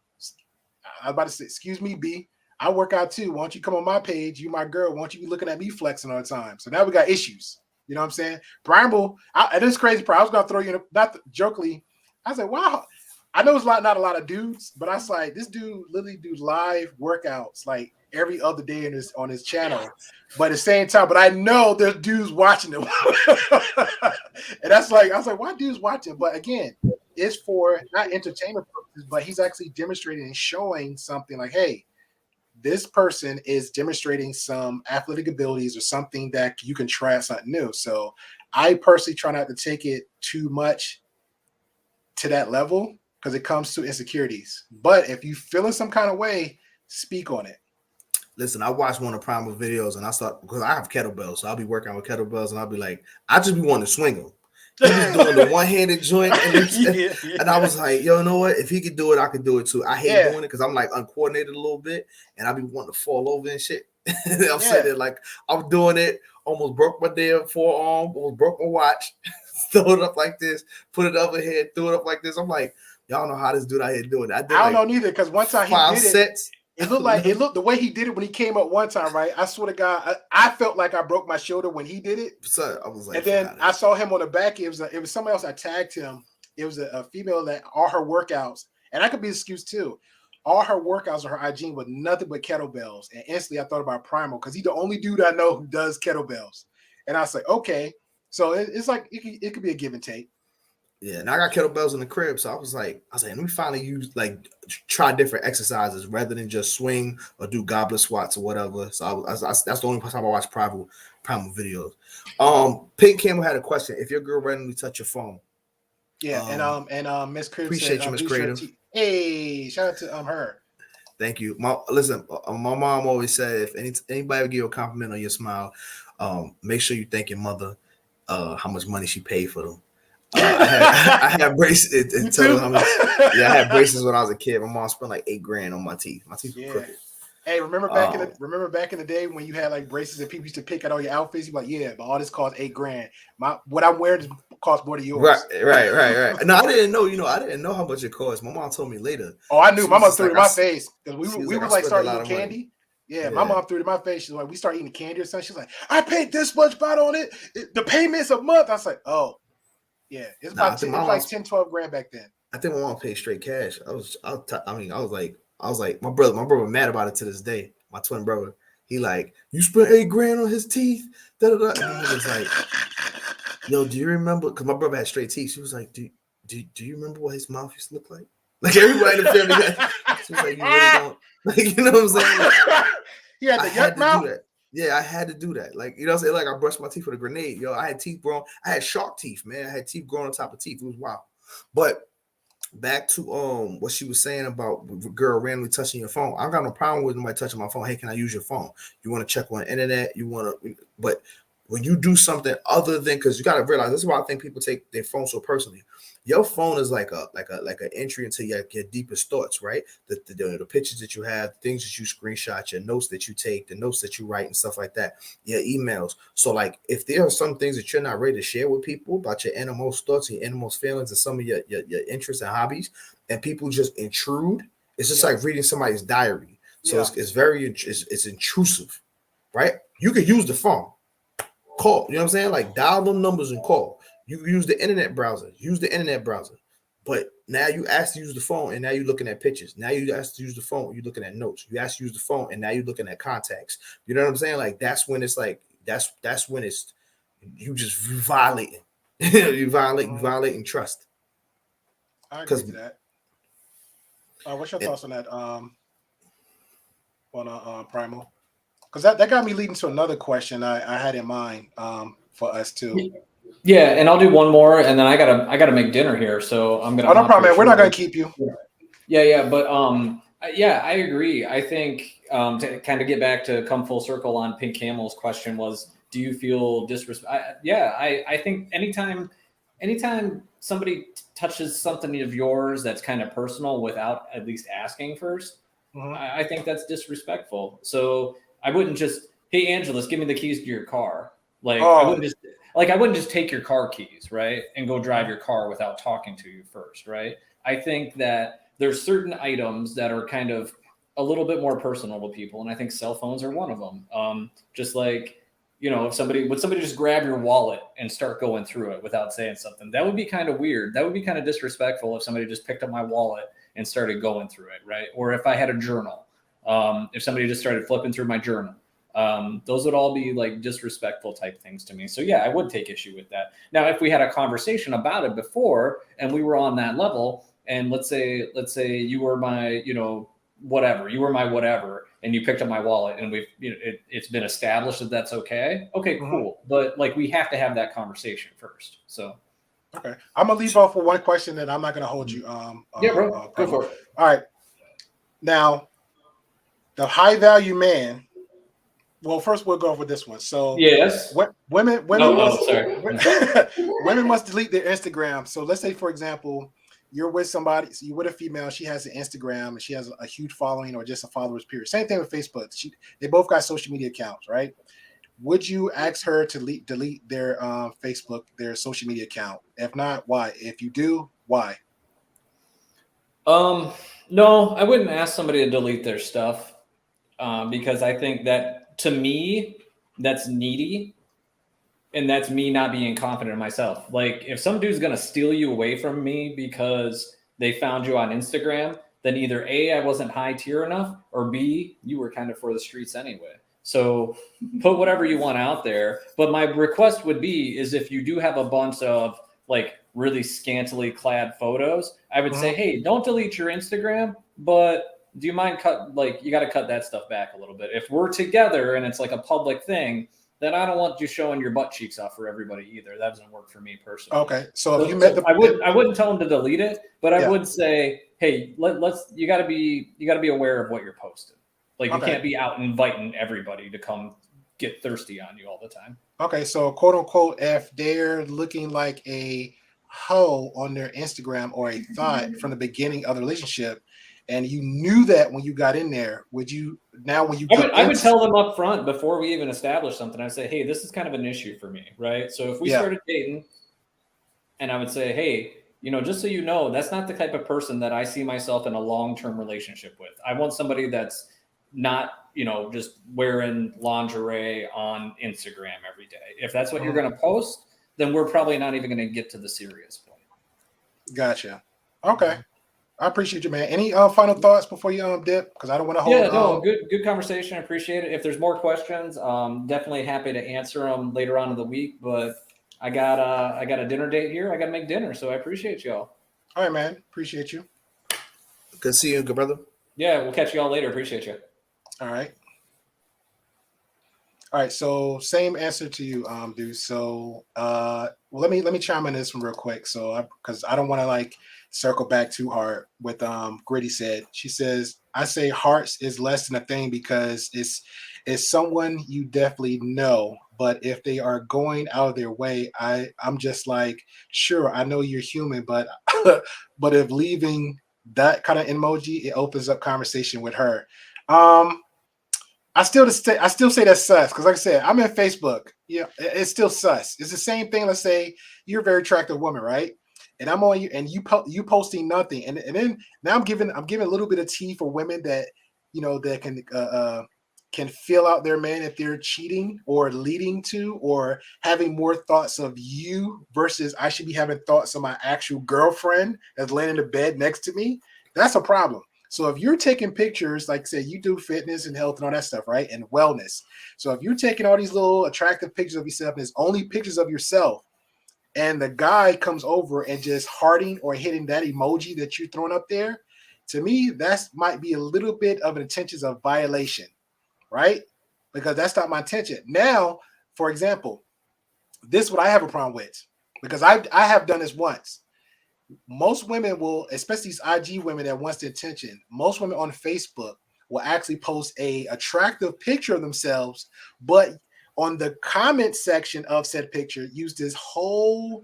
I was about to say, excuse me, B. I work out too. Why don't you come on my page? You my girl. Why don't you be looking at me flexing all the time? So now we got issues. You know what I'm saying? Brimble, and this crazy part, I was going to throw you, not jokingly, I was like, wow. I know it's not a lot of dudes, but I was like, this dude literally do live workouts like every other day on his channel. But at the same time, but I know there's dudes watching him. And that's like, I was like, why dudes watching? But again, it's for not entertainment purposes, but he's actually demonstrating and showing something like, hey, this person is demonstrating some athletic abilities or something that you can try out something new. So I personally try not to take it too much to that level because it comes to insecurities. But if you feel in some kind of way, speak on it. Listen, I watched one of Primal videos and I start because I have kettlebells, so I'll be working with kettlebells and I'll be like, I just be wanting to swing them. He was doing the one-handed joint, and I was like, yo, you know what? If he could do it, I could do it too. I hate doing it because I'm like uncoordinated a little bit, and I be wanting to fall over and shit. I'm sitting there like I'm doing it, almost broke my damn forearm, almost broke my watch, throw it up like this, put it over here, throw it up like this. I'm like, y'all know how this dude out here doing it. I don't know neither because one time he did sets. It looked the way he did it when he came up one time, right? I swear to God, I felt like I broke my shoulder when he did it. So I was like, and then I saw him on the back. It was somebody else. I tagged him. It was a female that all her workouts, and I could be excused too. All her workouts on her IG was nothing but kettlebells. And instantly I thought about Primal because he's the only dude I know who does kettlebells. And I was like, okay, so it's like it could be a give and take. Yeah, and I got kettlebells in the crib, so I was like, let me finally try different exercises rather than just swing or do goblet squats or whatever. So that's the only time I watch Primal videos. Pink Campbell had a question: if your girl randomly touch your phone, and Miss Creative appreciate you, Miss Creative. Hey, shout out to her. Thank you. My mom always said if anybody give you a compliment on your smile, make sure you thank your mother. How much money she paid for them. I had braces. I had braces when I was a kid. My mom spent like $8,000 on my teeth. My teeth were crooked. Hey, remember back in the day when you had like braces and people used to pick out all your outfits? You're like, yeah, but all this cost $8,000. What I'm wearing costs more than yours. Right. No, I didn't know. I didn't know how much it cost. My mom told me later. Oh, I knew. My mom threw it in my face because we were like starting eating candy. Yeah, my mom threw it in my face. She's like, we start eating candy or something. She's like, I paid this much about on it. The payment's a month. I was like, oh. Yeah, it's about it was like $10-12 back then. I think my mom paid straight cash. I was like, my brother mad about it to this day. My twin brother, he like, you spent $8,000 on his teeth. Da, da, da. And he was like, yo, do you remember? Because my brother had straight teeth. She was like, do you remember what his mouth used to look like? Like everybody in the family. She was like, you really don't. Like, you know what I'm saying? Like, he had the yuck mouth. Yeah, I had to do that. Like, you know what I'm saying? Like, I brushed my teeth with a grenade. Yo, I had teeth grown. I had shark teeth, man. I had teeth growing on top of teeth. It was wild. But back to what she was saying about the girl randomly touching your phone. I got no problem with nobody touching my phone. Hey, can I use your phone? You want to check on the internet? You want to, but when you do something other than, because you got to realize, this is why I think people take their phone so personally. Your phone is like an entry into your deepest thoughts, right? The pictures that you have, things that you screenshot, your notes that you take, the notes that you write, and stuff like that, your emails. So, like, if there are some things that you're not ready to share with people about your innermost thoughts, your innermost feelings, and some of your interests and hobbies, and people just intrude, it's just like reading somebody's diary. So it's very it's intrusive, right? You can use the phone, call, you know what I'm saying? Like, dial them numbers and call. You use the internet browser, but now you ask to use the phone, and now you're looking at pictures. Now you ask to use the phone, you're looking at notes. You ask to use the phone, and now you're looking at contacts. You know what I'm saying? Like, that's when it's like, that's when it's, you just violating. you violating trust. I agree to that. What's your thoughts on that? Primal? Because that got me leading to another question I had in mind for us too. Yeah, and I'll do one more, and then I gotta make dinner here, so I'm gonna. Oh, no problem, man. We're not gonna keep you. Yeah, but yeah, I agree. I think to kind of get back to come full circle on Pink Camel's question was, do you feel disrespect? I think anytime somebody touches something of yours that's kind of personal without at least asking first, I think that's disrespectful. So I wouldn't just, hey, Angelus, give me the keys to your car. Like, I wouldn't just take your car keys, right, and go drive your car without talking to you first, right? I think that there's certain items that are kind of a little bit more personal to people, and I think cell phones are one of them. Just like, you know, would somebody just grab your wallet and start going through it without saying something? That would be kind of weird. That would be kind of disrespectful if somebody just picked up my wallet and started going through it, right? Or if I had a journal, if somebody just started flipping through my journal. Those would all be like disrespectful type things to me. So yeah, I would take issue with that. Now, if we had a conversation about it before and we were on that level, and let's say you were my, you were my whatever, and you picked up my wallet, and it's been established that that's okay. Okay, cool. But like, we have to have that conversation first. So. Okay, I'm gonna leave off with one question, and I'm not gonna hold you. Yeah, bro. Go for it. All right. Now, the high value man. Well, first we'll go over this one. So yes, women women must delete their Instagram. So let's say, for example, you're with somebody, so you're with a female, she has an Instagram and she has a huge following or just a followers period. Same thing with Facebook. They both got social media accounts, right? Would you ask her to delete their Facebook, their social media account? If not, why? If you do, why? No, I wouldn't ask somebody to delete their stuff because I think that, to me, that's needy, and that's me not being confident in myself. Like, if some dude's gonna steal you away from me because they found you on Instagram, then either A, I wasn't high tier enough, or B, you were kind of for the streets anyway. So put whatever you want out there. But my request would be is, if you do have a bunch of like really scantily clad photos, I would say, hey, don't delete your Instagram, but do you mind you got to cut that stuff back a little bit. If we're together and it's like a public thing, then I don't want you showing your butt cheeks off for everybody either. That doesn't work for me personally. Okay, so if you met I wouldn't tell them to delete it, but I would say, hey, you got to be aware of what you're posting. Like, you can't be out inviting everybody to come get thirsty on you all the time. Okay, so quote unquote, if they're looking like a hoe on their Instagram or a thought from the beginning of the relationship, and you knew that when you got in there, would you now when you I would tell them up front before we even establish something. I'd say, hey, this is kind of an issue for me, right? So if we started dating, and I would say, hey, just so you know, that's not the type of person that I see myself in a long-term relationship with. I want somebody that's not, just wearing lingerie on Instagram every day. If that's what you're going to post, then we're probably not even going to get to the serious point. Gotcha. Okay. I appreciate you, man. Any final thoughts before you dip? Because I don't want to hold. Yeah, no, good conversation. I appreciate it. If there's more questions, definitely happy to answer them later on in the week. But I got a dinner date here. I got to make dinner, so I appreciate y'all. All right, man. Appreciate you. Good to see you, good brother. Yeah, we'll catch y'all later. Appreciate you. All right. All right, so same answer to you, dude. So well, let me chime in this one real quick. So because I don't want to like circle back too hard with Gritty said. She says, I say hearts is less than a thing because it's someone you definitely know. But if they are going out of their way, I'm just like, sure, I know you're human, but but if leaving that kind of emoji, it opens up conversation with her. Um I still say that's sus because, like I said, I'm in Facebook. Yeah, it's still sus. It's the same thing. Let's say you're a very attractive woman, right? And I'm on you, and you posting nothing, and then now I'm giving a little bit of tea for women that that can feel out their man if they're cheating or leading to or having more thoughts of you versus I should be having thoughts of my actual girlfriend that's laying in the bed next to me. That's a problem. So if you're taking pictures, like say you do fitness and health and all that stuff, right? And wellness. So if you're taking all these little attractive pictures of yourself and it's only pictures of yourself, and the guy comes over and just hearting or hitting that emoji that you're throwing up there, to me, that might be a little bit of an intention of violation, right? Because that's not my intention. Now, for example, this is what I have a problem with because I have done this once. Most women will, especially these IG women that wants the attention, most women on Facebook will actually post a attractive picture of themselves, but on the comment section of said picture, use this whole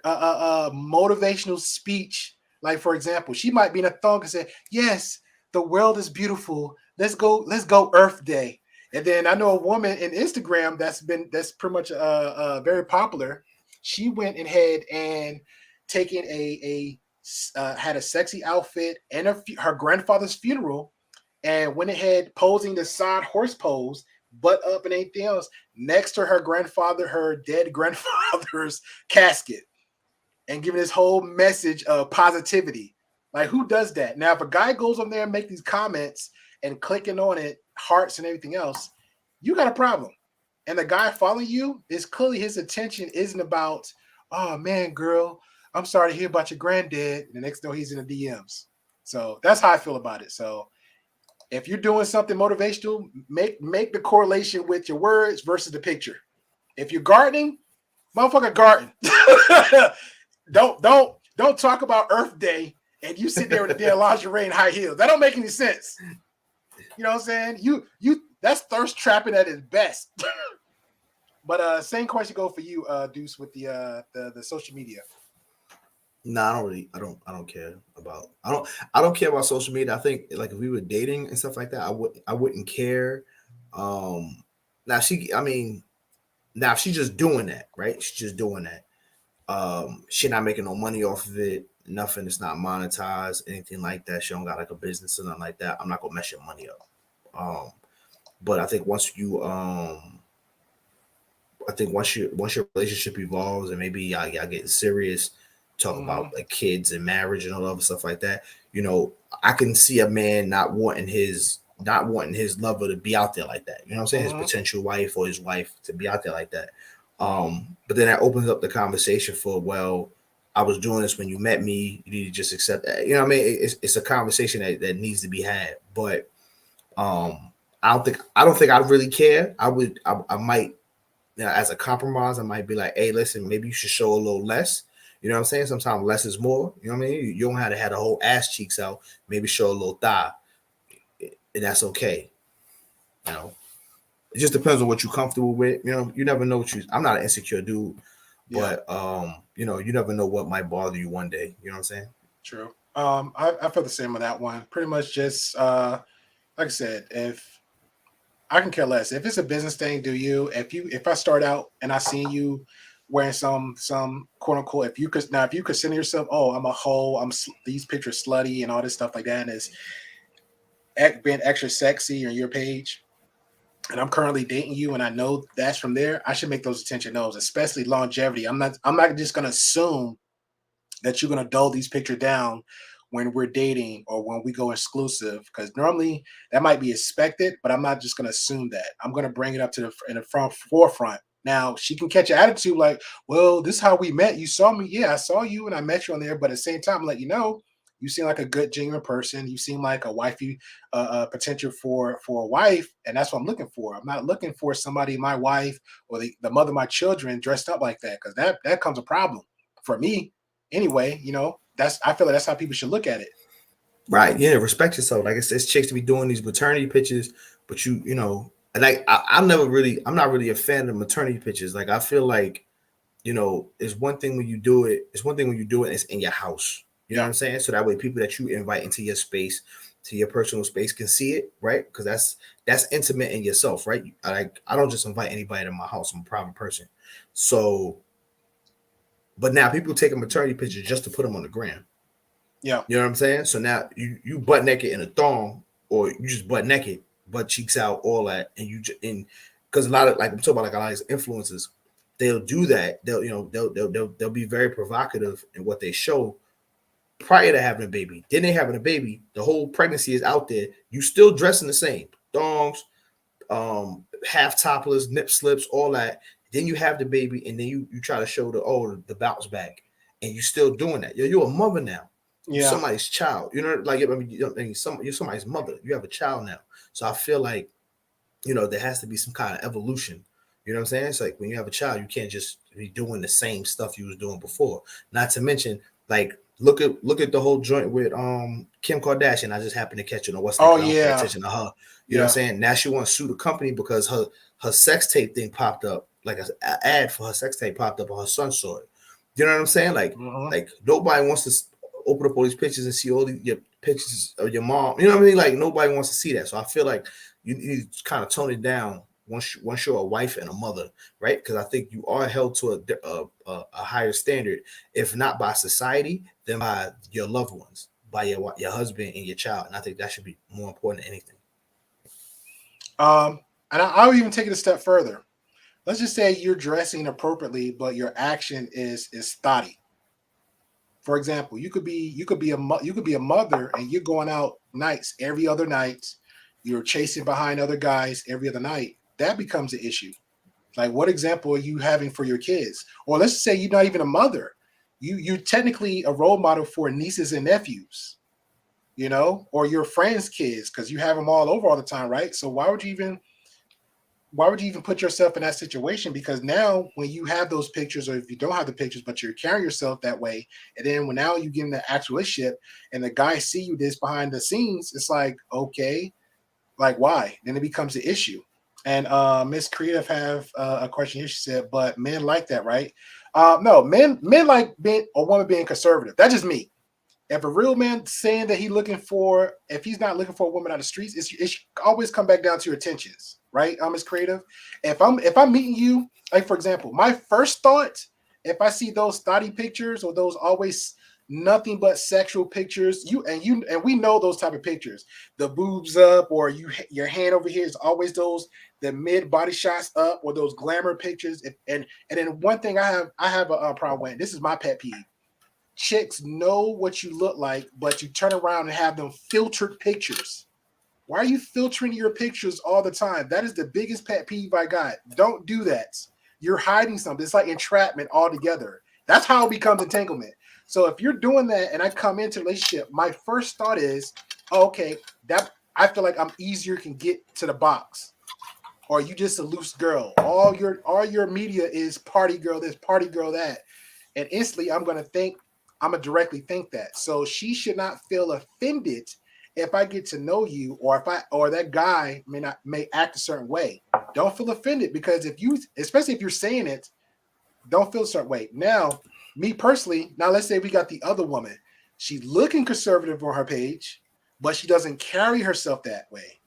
motivational speech. Like, for example, she might be in a thong and say, yes, the world is beautiful. Let's go Earth Day. And then I know a woman in Instagram that's pretty much very popular. She went ahead and taken had a sexy outfit and her grandfather's funeral and went ahead posing the side horse pose, butt up and anything else next to her dead grandfather's casket and giving this whole message of positivity. Like, who does that? Now, if a guy goes on there and make these comments and clicking on it, hearts and everything else, you got a problem. And the guy following you is clearly his attention isn't about, oh man, girl, I'm sorry to hear about your granddad. And the next door he's in the DMs. So that's how I feel about it. So if you're doing something motivational, make the correlation with your words versus the picture. If you're gardening, motherfucker garden. Don't talk about Earth Day and you sit there with a damn lingerie and high heels. That don't make any sense. You know what I'm saying? You that's thirst trapping at its best. But same question go for you, Deuce, with the social media. No, I don't care about. I don't care about social media. I think like if we were dating and stuff like that, I wouldn't care. Now now if she's just doing that, right? She's just doing that. She's not making no money off of it. Nothing. It's not monetized, anything like that. She don't got like a business or nothing like that. I'm not gonna mess your money up. But I think once your relationship evolves and maybe y'all get serious, talk about like kids and marriage and all other stuff like that. I can see a man not wanting his lover to be out there like that. You know what I'm saying? His potential wife or his wife to be out there like that. But then that opens up the conversation for, well, I was doing this when you met me. You need to just accept that. You know what I mean? It's a conversation that needs to be had. But I don't think I really care. I might, as a compromise, I might be like, hey, listen, maybe you should show a little less. You know what I'm saying? Sometimes less is more. You know what I mean? You don't have to have the whole ass cheeks out. Maybe show a little thigh, and that's okay. It just depends on what you're comfortable with. You never know I'm not an insecure dude, but you never know what might bother you one day. You know what I'm saying? True. I feel the same with that one. Pretty much just like I said, if I can care less. If it's a business thing, do you? If I start out and I see you wearing some quote unquote, if you consider yourself, oh, I'm a hoe, these pictures slutty and all this stuff like that, and it's being extra sexy on your page, and I'm currently dating you, and I know that's from there, I should make those attention knows, especially longevity. I'm not just gonna assume that you're gonna dull these pictures down when we're dating or when we go exclusive, because normally that might be expected, but I'm not just gonna assume that. I'm gonna bring it up to the forefront. Now she can catch an attitude like, well, this is how we met. You saw me. Yeah, I saw you and I met you on there. But at the same time, let you know, You seem like a good, genuine person. You seem like a wifey, potential for a wife, and that's what I'm looking for. I'm not looking for somebody, my wife or the mother of my children, dressed up like that, because that comes a problem for me anyway. I feel like that's how people should look at it. Right. Yeah. Respect yourself. Like it's chicks to be doing these maternity pictures, but like I'm not really a fan of maternity pictures. Like I feel like, it's one thing when you do it. It's one thing when you do it. And it's in your house. You know what I'm saying? So that way, people that you invite into your space, to your personal space, can see it, right? Because that's intimate in yourself, right? I don't just invite anybody to my house. I'm a private person. So, but now people take a maternity picture just to put them on the gram. Yeah. You know what I'm saying? So now you butt naked in a thong, or you just butt naked, butt cheeks out, all that, and because a lot of, like I'm talking about, like a lot of these influencers, they'll do that. They'll be very provocative in what they show prior to having a baby. Then they having a baby, the whole pregnancy is out there. You still dressing the same, thongs, half topless, nip slips, all that. Then you have the baby, and then you try to show the bounce back, and you still doing that. You're a mother now. You're somebody's child. Like you're somebody's mother. You have a child now. So I feel like, there has to be some kind of evolution. You know what I'm saying? It's like when you have a child, you can't just be doing the same stuff you was doing before. Not to mention, like, look at the whole joint with Kim Kardashian. I just happened to catch it on what's that? I don't pay attention to her. You know what I'm saying? Now she wants to sue the company because her sex tape thing popped up, like an ad for her sex tape popped up, and her son saw it. You know what I'm saying? Like, like nobody wants to open up all these pictures and see all your pictures of your mom. You know what I mean? Like nobody wants to see that. So I feel like you need to kind of tone it down once you're a wife and a mother, right? Because I think you are held to a higher standard, if not by society, then by your loved ones, by your husband and your child. And I think that should be more important than anything. And I'll even take it a step further. Let's just say you're dressing appropriately, but your action is thotty. For example, you could be a mother and you're going out nights every other night. You're chasing behind other guys every other night. That becomes an issue. Like, what example are you having for your kids? Or let's just say you're not even a mother. You're technically a role model for nieces and nephews, or your friends' kids, because you have them all over all the time, right? So why would you even put yourself in that situation? Because now when you have those pictures, or if you don't have the pictures, but you're carrying yourself that way, and then when now you get in the actual relationship and the guy see you this behind the scenes, it's like, okay, like why? Then it becomes an issue. And Miss Creative have a question here. She said, but men like that, right? No, men like being a woman being conservative. That's just me. If a real man saying that if he's not looking for a woman on the streets, it should always come back down to your intentions, right? Miss Creative. If I'm meeting you, like for example, my first thought, if I see those thotty pictures or those always nothing but sexual pictures, and we know those type of pictures, the boobs up, or your hand over here is always the mid body shots up, or those glamour pictures. And then one thing I have a problem with, this is my pet peeve. Chicks know what you look like, but you turn around and have them filtered pictures. Why are you filtering your pictures all the time? That is the biggest pet peeve I got. Don't do that. You're hiding something. It's like entrapment altogether. That's how it becomes entanglement. So if you're doing that and I come into a relationship, my first thought is, okay, that I feel like I'm easier can get to the box. Or you just a loose girl. All your media is party girl this, party girl that. And instantly I'm gonna directly think that. So she should not feel offended if I get to know you, or or that guy may act a certain way. Don't feel offended, because especially if you're saying it, don't feel a certain way. Now, me personally, let's say we got the other woman. She's looking conservative on her page, but she doesn't carry herself that way.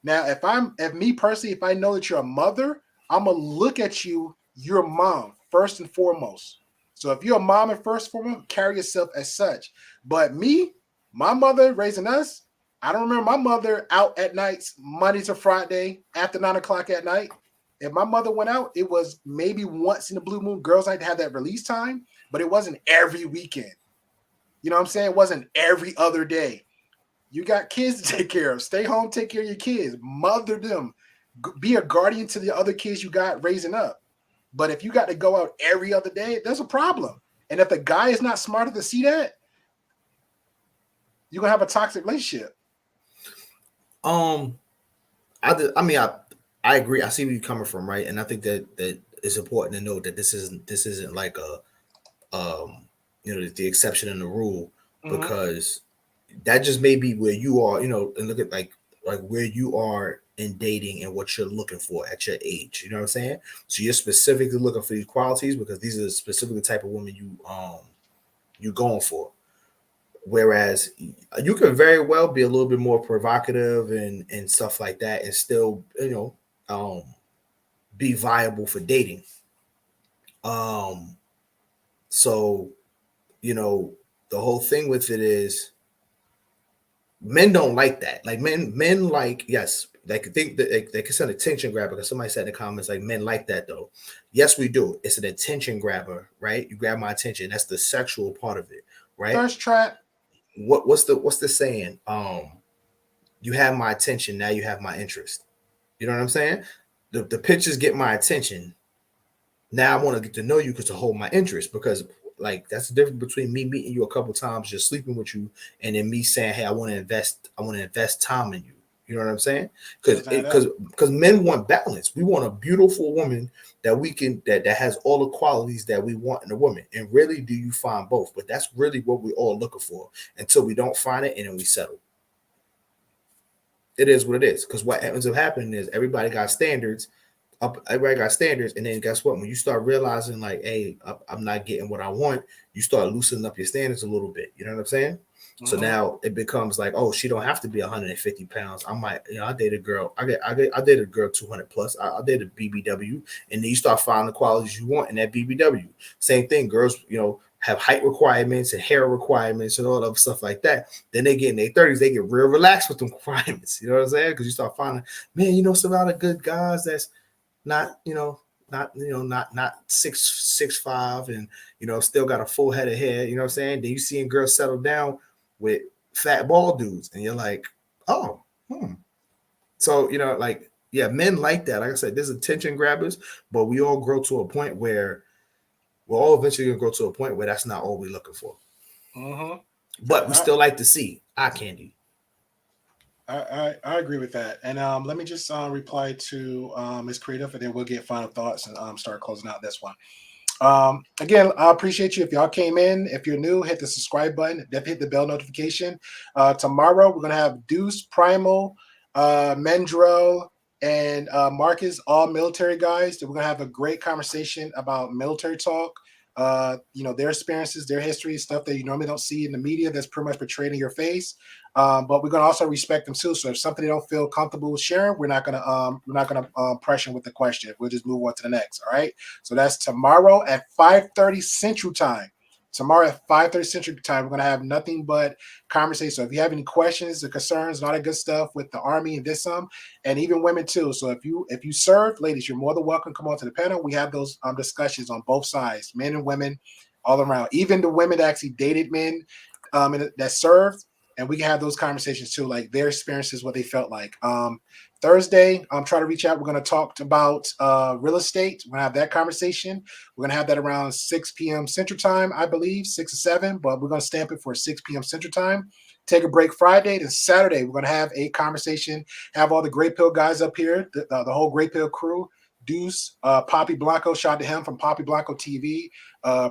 Now, if I know that you're a mother, I'm gonna look at you, your mom, first and foremost. So if you're a mom and first and foremost, carry yourself as such. But me, my mother raising us, I don't remember my mother out at nights, Monday to Friday, after 9:00 at night. If my mother went out, it was maybe once in the blue moon. Girls like to have that release time, but it wasn't every weekend. You know what I'm saying? It wasn't every other day. You got kids to take care of. Stay home, take care of your kids. Mother them. Be a guardian to the other kids you got raising up. But if you got to go out every other day, there's a problem. And if the guy is not smart enough to see that, you're gonna have a toxic relationship. I mean, I agree. I see where you're coming from, right? And I think that it's important to note that this isn't like a the exception and the rule, because that just may be where you are, and look at like where you are in dating and what you're looking for at your age. You know what I'm saying? So you're specifically looking for these qualities because these are the specific type of women you going for. Whereas you can very well be a little bit more provocative and stuff like that, and still be viable for dating. So the whole thing with it is men don't like that. Like men like, yes, they could think that they can send attention grabber, because somebody said in the comments like men like that though. Yes, we do. It's an attention grabber, right? You grab my attention. That's the sexual part of it, right? Thirst trap. What's the saying? You have my attention, now you have my interest. You know what I'm saying? The pictures get my attention. Now I want to get to know you to hold my interest, because like that's the difference between me meeting you a couple times, just sleeping with you, and then me saying, hey, I want to invest time in you. You know what I'm saying? Because men want balance. We want a beautiful woman that has all the qualities that we want in a woman. And really, do you find both? But that's really what we're all looking for until we don't find it, and then we settle. It is what it is. Because what ends up happening is everybody got standards. Everybody got standards, and then guess what? When you start realizing like, hey, I'm not getting what I want, you start loosening up your standards a little bit. You know what I'm saying? So now it becomes like, oh, she don't have to be 150 pounds. I might, I date a girl. I date a girl 200 plus. I date a BBW, and then you start finding the qualities you want in that BBW. Same thing, girls, have height requirements and hair requirements and all that stuff like that. Then they get in their 30s, they get real relaxed with them requirements. You know what I'm saying? Because you start finding, man, some other good guys that's not 6'5" and still got a full head of hair. You know what I'm saying? Then you seeing girls settle down with fat bald dudes, and you're like, oh, So men like that. Like I said, there's attention grabbers, but we all grow to a point where we're all eventually gonna grow to a point where that's not all we're looking for. But we still like to see eye candy. I agree with that. And let me just reply to Ms. Creative, and then we'll get final thoughts and start closing out this one. Again, I appreciate you. If y'all came in, if you're new, hit the subscribe button, definitely hit the bell notification. Tomorrow we're gonna have Deuce, Primal, Mendrell, and Marcus, all military guys. We're gonna have a great conversation about military talk. Their experiences, their history, stuff that you normally don't see in the media that's pretty much portrayed in your face. But we're gonna also respect them too. So if something they don't feel comfortable sharing, we're not gonna pressure them with the question. We'll just move on to the next. All right. So that's tomorrow at 5:30 Central Time. Tomorrow at 5:30 Central Time, we're gonna have nothing but conversation. So if you have any questions or concerns, a lot of good stuff with the Army and this and even women too. So if you serve, ladies, you're more than welcome. Come on to the panel. We have those discussions on both sides, men and women, all around. Even the women that actually dated men that served, and we can have those conversations too, like their experiences, what they felt like. Thursday, try to reach out. We're going to talk about real estate. We're going to have that conversation. We're going to have that around 6 p.m. Central Time, I believe, 6 or 7, but we're going to stamp it for 6 p.m. Central Time. Take a break Friday. Then Saturday, we're going to have a conversation, have all the Great Pill guys up here, the whole Great Pill crew. Deuce, Poppy Blanco, shout out to him from Poppy Blanco TV,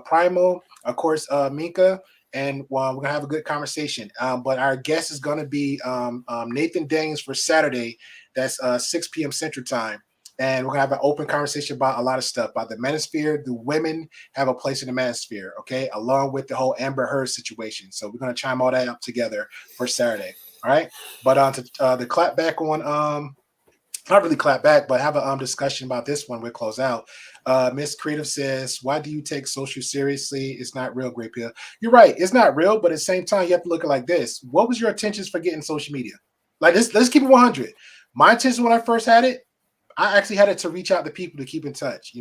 Primo, of course, Minka. And we're going to have a good conversation. But our guest is going to be Nathan Daniels for Saturday. That's 6 p.m. Central Time. And we're going to have an open conversation about a lot of stuff, about the manosphere. Do women have a place in the manosphere, okay, along with the whole Amber Heard situation. So we're going to chime all that up together for Saturday, all right? But to clap back on not really clap back, but have a discussion about this one. We'll close out. Miss Creative says, why do you take social seriously? It's not real, Great Pill. You're right. It's not real, but at the same time, you have to look at it like this. What was your intentions for getting social media? Like, let's keep it 100. My intention when I first had it, I actually had it to reach out to people to keep in touch.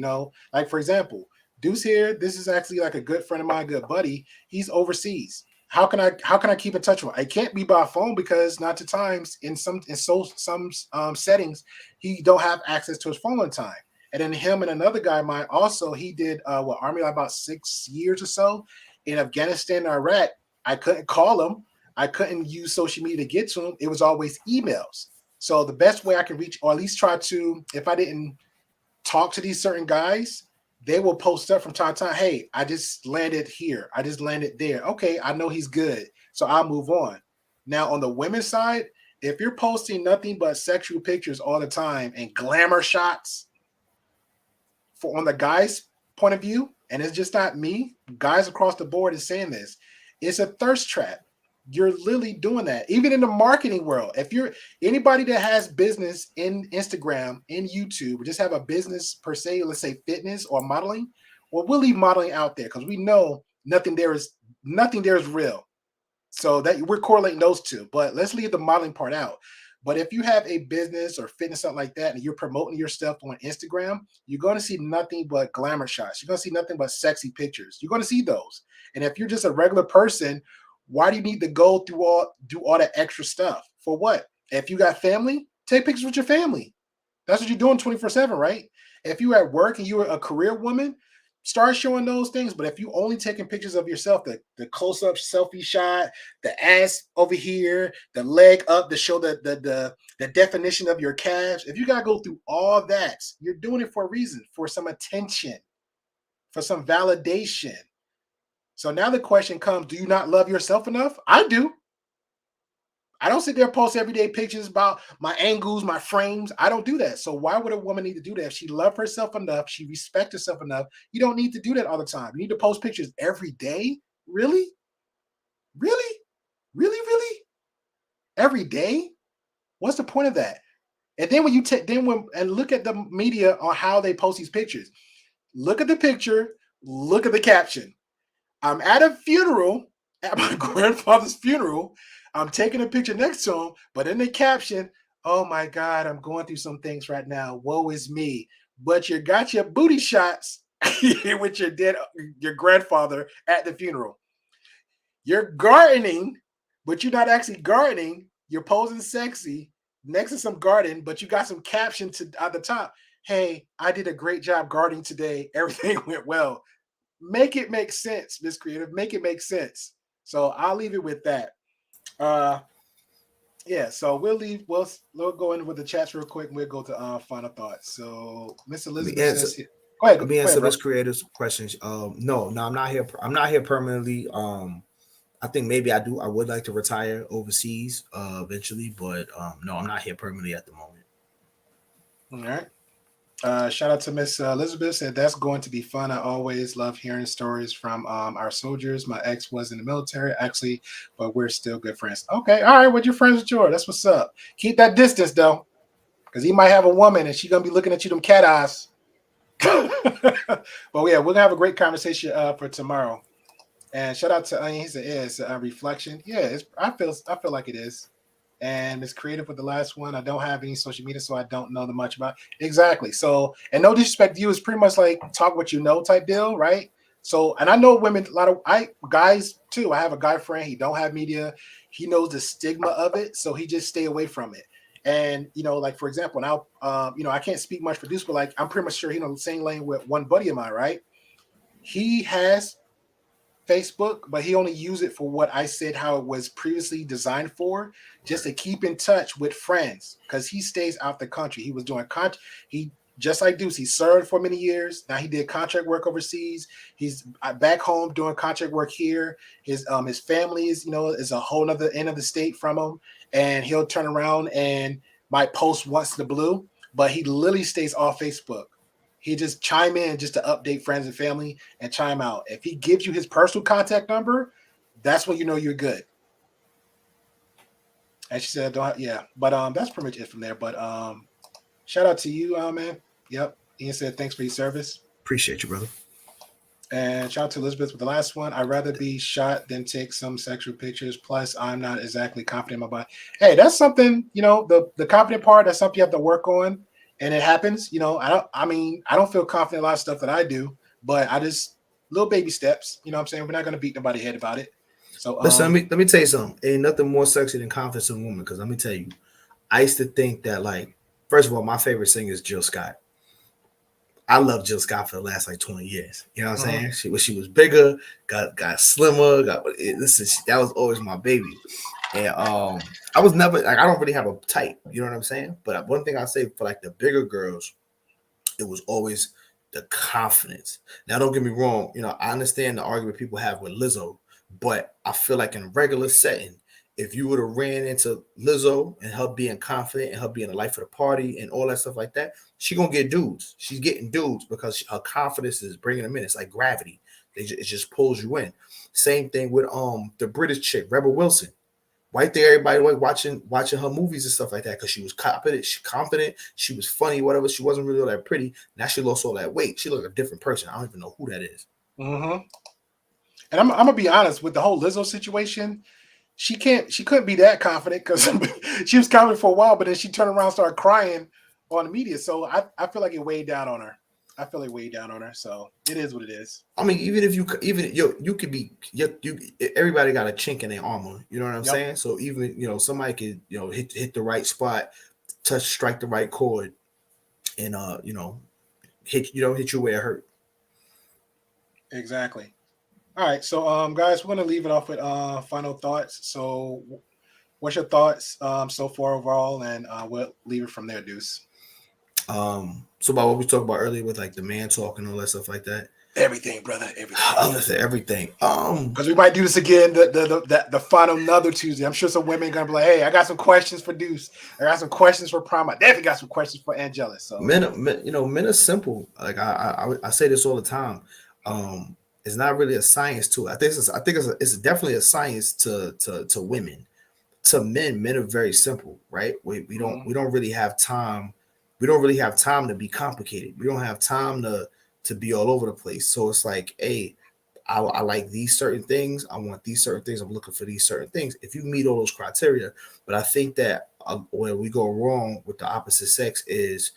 Like, for example, Deuce here, this is actually like a good friend of mine, good buddy. He's overseas. How can I keep in touch with him? I can't be by phone because not to times in some settings he don't have access to his phone in time. And then him and another guy of mine also, he did Army about 6 years or so in Afghanistan and Iraq. I couldn't call him. I couldn't use social media to get to them. It was always emails. So the best way I could reach, or at least try to, if I didn't talk to these certain guys, they will post up from time to time. Hey, I just landed here. I just landed there. Okay, I know he's good. So I'll move on. Now on the women's side, if you're posting nothing but sexual pictures all the time and glamour shots for on the guys' point of view, and it's just not me, guys across the board is saying this, it's a thirst trap. You're literally doing that. Even in the marketing world, if you're anybody that has business in Instagram, in YouTube, or just have a business per se, let's say fitness or modeling, well, we'll leave modeling out there because we know nothing there is real. So that we're correlating those two, but let's leave the modeling part out. But if you have a business or fitness, something like that, and you're promoting your stuff on Instagram, you're going to see nothing but glamour shots. You're going to see nothing but sexy pictures. You're going to see those. And if you're just a regular person, why do you need to go through do all that extra stuff? For what? If you got family, take pictures with your family. That's what you're doing 24/7, right? If you're at work and you're a career woman, start showing those things. But if you only taking pictures of yourself, the close-up selfie shot, the ass over here, the leg up to show the definition of your calves, if you got to go through all that, you're doing it for a reason, for some attention, for some validation. So now the question comes, do you not love yourself enough? I do. I don't sit there and post everyday pictures about my angles, my frames. I don't do that. So why would a woman need to do that? If she loves herself enough, she respects herself enough, you don't need to do that all the time. You need to post pictures every day? Really? Really? Really, really? Every day? What's the point of that? And then when you and look at the media on how they post these pictures. Look at the picture, look at the caption. I'm at a funeral, at my grandfather's funeral. I'm taking a picture next to him, but in the caption, oh my God, I'm going through some things right now. Woe is me. But you got your booty shots with your grandfather at the funeral. You're gardening, but you're not actually gardening. You're posing sexy next to some garden, but you got some caption at the top. Hey, I did a great job gardening today. Everything went well. Make it make sense, Miss Creative. Make it make sense. So I'll leave it with that. Yeah, so we'll go in with the chats real quick and we'll go to final thoughts. So Miss Elizabeth says, go ahead. Let me answer Miss Creative's questions. No, I'm not here. I'm not here permanently. I think maybe I would like to retire overseas eventually, but no, I'm not here permanently at the moment. All right. Shout out to Miss Elizabeth, said that's going to be fun. I always love hearing stories from our soldiers. My ex was in the military, actually, but we're still good friends. Okay, all right, well, you're friends with George. That's what's up. Keep that distance though, because he might have a woman and she's gonna be looking at you them cat eyes. But yeah, we're gonna have a great conversation for tomorrow. And shout out to he said it's a reflection. Yeah, I feel like it is. And Miss Creative with the last one. I don't have any social media, so I don't know much about it. Exactly. So, and no disrespect to you, is pretty much like talk what you know type deal, right? So, and I know women, a lot of guys too. I have a guy friend. He don't have media. He knows the stigma of it, so he just stay away from it. And like for example, now I can't speak much for Deuce, but like I'm pretty much sure the same lane with one buddy of mine, right? He has Facebook, but he only used it for what I said how it was previously designed for, just to keep in touch with friends, because he stays out the country. He was doing he just like Deuce, he served for many years. Now he did contract work overseas. He's back home doing contract work here. His family is is a whole other end of the state from him, and he'll turn around and might post once in the blue, but he literally stays off Facebook. He just chime in just to update friends and family and chime out. If he gives you his personal contact number, that's when you know you're good. And she said, but that's pretty much it from there. But shout out to you, man. Yep. Ian said, thanks for your service. Appreciate you, brother. And shout out to Elizabeth with the last one. I'd rather be shot than take some sexual pictures. Plus, I'm not exactly confident in my body. Hey, that's something, the confident part, that's something you have to work on. And it happens, I don't feel confident in a lot of stuff that I do, but I just little baby steps, what I'm saying? We're not going to beat nobody's head about it. So listen, let me tell you something. Ain't nothing more sexy than confidence in a woman. Because let me tell you, I used to think that, like, first of all, my favorite singer is Jill Scott. I loved Jill Scott for the last like 20 years. You know what I'm saying? She was bigger, got slimmer, that was always my baby. And I was never like, I don't really have a type, you know what I'm saying? But one thing I say for like the bigger girls, it was always the confidence. Now, don't get me wrong, you know, I understand the argument people have with Lizzo, but I feel like in a regular setting, if you would have ran into Lizzo and her being confident and her being the life of the party and all that stuff like that, she gonna get dudes. She's getting dudes because her confidence is bringing them in. It's like gravity. It just pulls you in. Same thing with the British chick, Rebel Wilson. Right there, everybody like watching her movies and stuff like that because she was confident. She was funny, whatever. She wasn't really all that pretty. Now she lost all that weight. She looked a different person. I don't even know who that is. And I'm gonna be honest with the whole Lizzo situation. She couldn't be that confident because she was confident for a while, but then she turned around and started crying on the media. So I feel like it weighed down on her. So it is what it is. I mean, even if you could be everybody got a chink in their armor. You know what I'm saying? So even somebody could hit the right spot, strike the right chord, and hit you where it hurt. Exactly. All right, so guys, we're gonna leave it off with final thoughts. So, what's your thoughts so far overall, and we'll leave it from there, Deuce. So about what we talked about earlier with like the man talk and all that stuff like that. Everything, brother. Everything. Everything. Because we might do this again the final another Tuesday. I'm sure some women are gonna be like, "Hey, I got some questions for Deuce. I got some questions for Prime. I definitely got some questions for Angela." So men are simple. Like I say this all the time. It's not really a science to it. I think it's definitely a science to women. To men are very simple, right? We don't really have time. We don't really have time to be complicated. We don't have time to be all over the place. So it's like, hey, I like these certain things. I want these certain things. I'm looking for these certain things. If you meet all those criteria, but I think that where we go wrong with the opposite sex is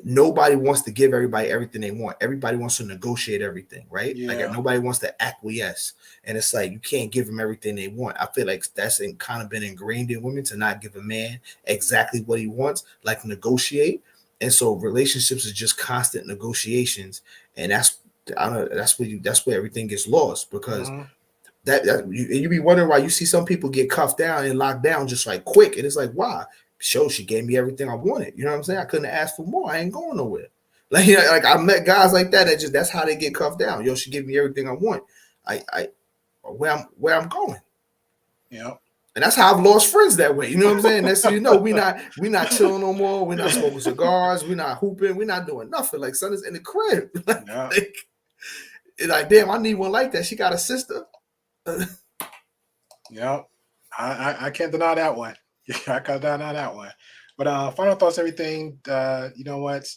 nobody wants to give everybody everything they want. Everybody wants to negotiate everything, right? Yeah. Like nobody wants to acquiesce. And it's like you can't give them everything they want. I feel like that's kind of been ingrained in women to not give a man exactly what he wants, like negotiate. And so relationships is just constant negotiations. And that's where everything gets lost because that you be wondering why you see some people get cuffed down and locked down just like quick. And it's like, why? She gave me everything I wanted. You know what I'm saying? I couldn't ask for more. I ain't going nowhere. Like, like I met guys like that that's how they get cuffed down. She gave me everything I want. Where I'm going. Yeah. And that's how I've lost friends that way. You know what I'm saying? That's we not chilling no more. We're not smoking cigars. We're not hooping. We're not doing nothing. Like son is in the crib. Like damn, I need one like that. She got a sister. Yeah. I can't deny that one. Yeah, I can't deny that one. But final thoughts, everything. You know what?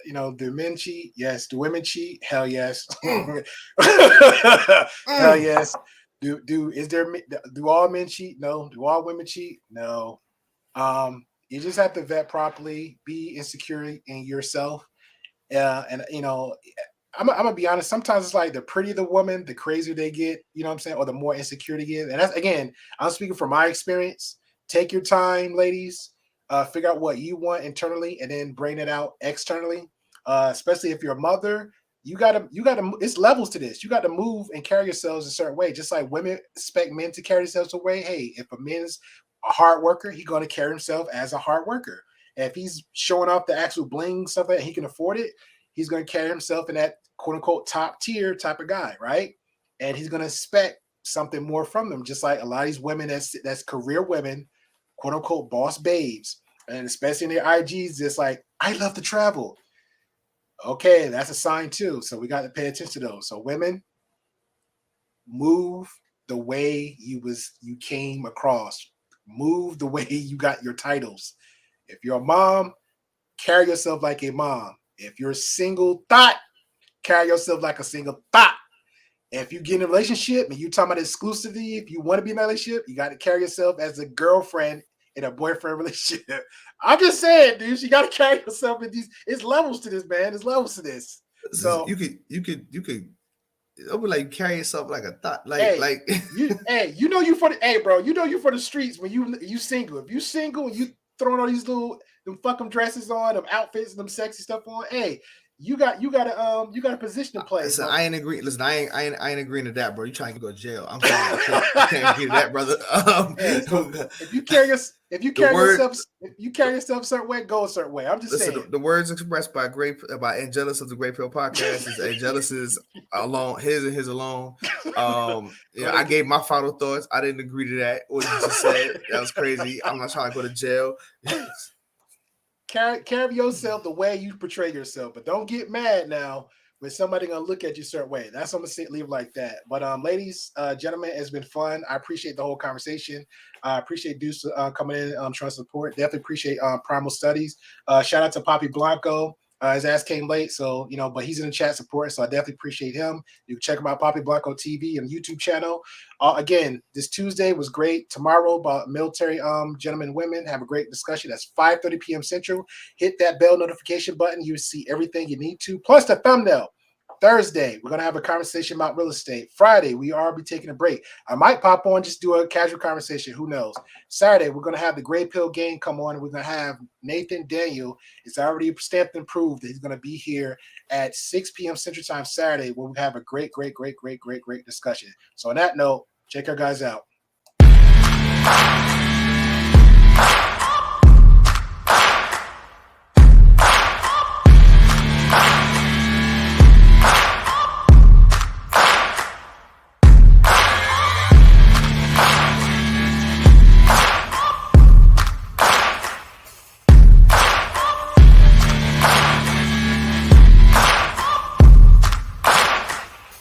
Do men cheat? Yes. Do women cheat? Hell yes. Hell yes. Do all men cheat? No. Do all women cheat? No. You just have to vet properly, be insecure in yourself. And I'm gonna be honest, sometimes it's like the prettier the woman, the crazier they get, you know what I'm saying, or the more insecure they get. And that's, again, I'm speaking from my experience. Take your time, ladies. Figure out what you want internally and then bring it out externally. Especially if you're a mother, you gotta it's levels to this. You got to move and carry yourselves a certain way. Just like women expect men to carry themselves away. Hey, if a man's a hard worker, he's gonna carry himself as a hard worker. And if he's showing off the actual bling stuff that he can afford it, he's gonna carry himself in that quote unquote top tier type of guy, right? And he's gonna expect something more from them. Just like a lot of these women that's career women, quote unquote boss babes, and especially in their IGs, just like, I love to travel. Okay, that's a sign too. So we got to pay attention to those. So women, move the way you came across. Move the way you got your titles. If you're a mom, carry yourself like a mom. If you're a single thought, carry yourself like a single thought. If you get in a relationship and you're talking about exclusivity, if you want to be in a relationship, you got to carry yourself as a girlfriend in a boyfriend relationship. I'm just saying, dude, you got to carry yourself in these. It's levels to this, man. There's levels to this. So you could. It'll be like carry yourself like a thought, you for the bro. You know you for the streets when you single. If you single and you throwing all these them fucking dresses on, them outfits, them sexy stuff on. Hey, you got a position to play. Listen, I ain't agree. Listen, I ain't agreeing to that, bro. You trying to go to jail? I'm sorry, I can't agree to that, brother. So if you carry yourself a certain way, go a certain way. I'm just saying. The words expressed by Angelus of the Great Pill Podcast is Angelus's alone, his and his alone. I gave my final thoughts. I didn't agree to that. What you just said, that was crazy. I'm not trying to go to jail. Carry yourself the way you portray yourself, but don't get mad now when somebody gonna look at you a certain way. That's what I'm gonna leave like that. But ladies, gentlemen, it's been fun. I appreciate the whole conversation. I appreciate Deuce coming in, trying to support. Definitely appreciate Primal Studies. Shout out to Poppy Blanco. His ass came late, so but he's in the chat support, so I definitely appreciate him. You can check him out, Poppy Blanco TV and YouTube channel. Again, this Tuesday was great. Tomorrow about military gentlemen and women. Have a great discussion. That's 5:30 p.m. Central. Hit that bell notification button. You see everything you need to, plus the thumbnail. Thursday, we're going to have a conversation about real estate. Friday, we are be taking a break. I might pop on, just do a casual conversation. Who knows? Saturday, we're going to have the Gray Pill Gang come on. And we're going to have Nathan Daniel. It's already stamped and proved that he's going to be here at 6 p.m. Central Time Saturday, where we have a great discussion. So on that note, check our guys out.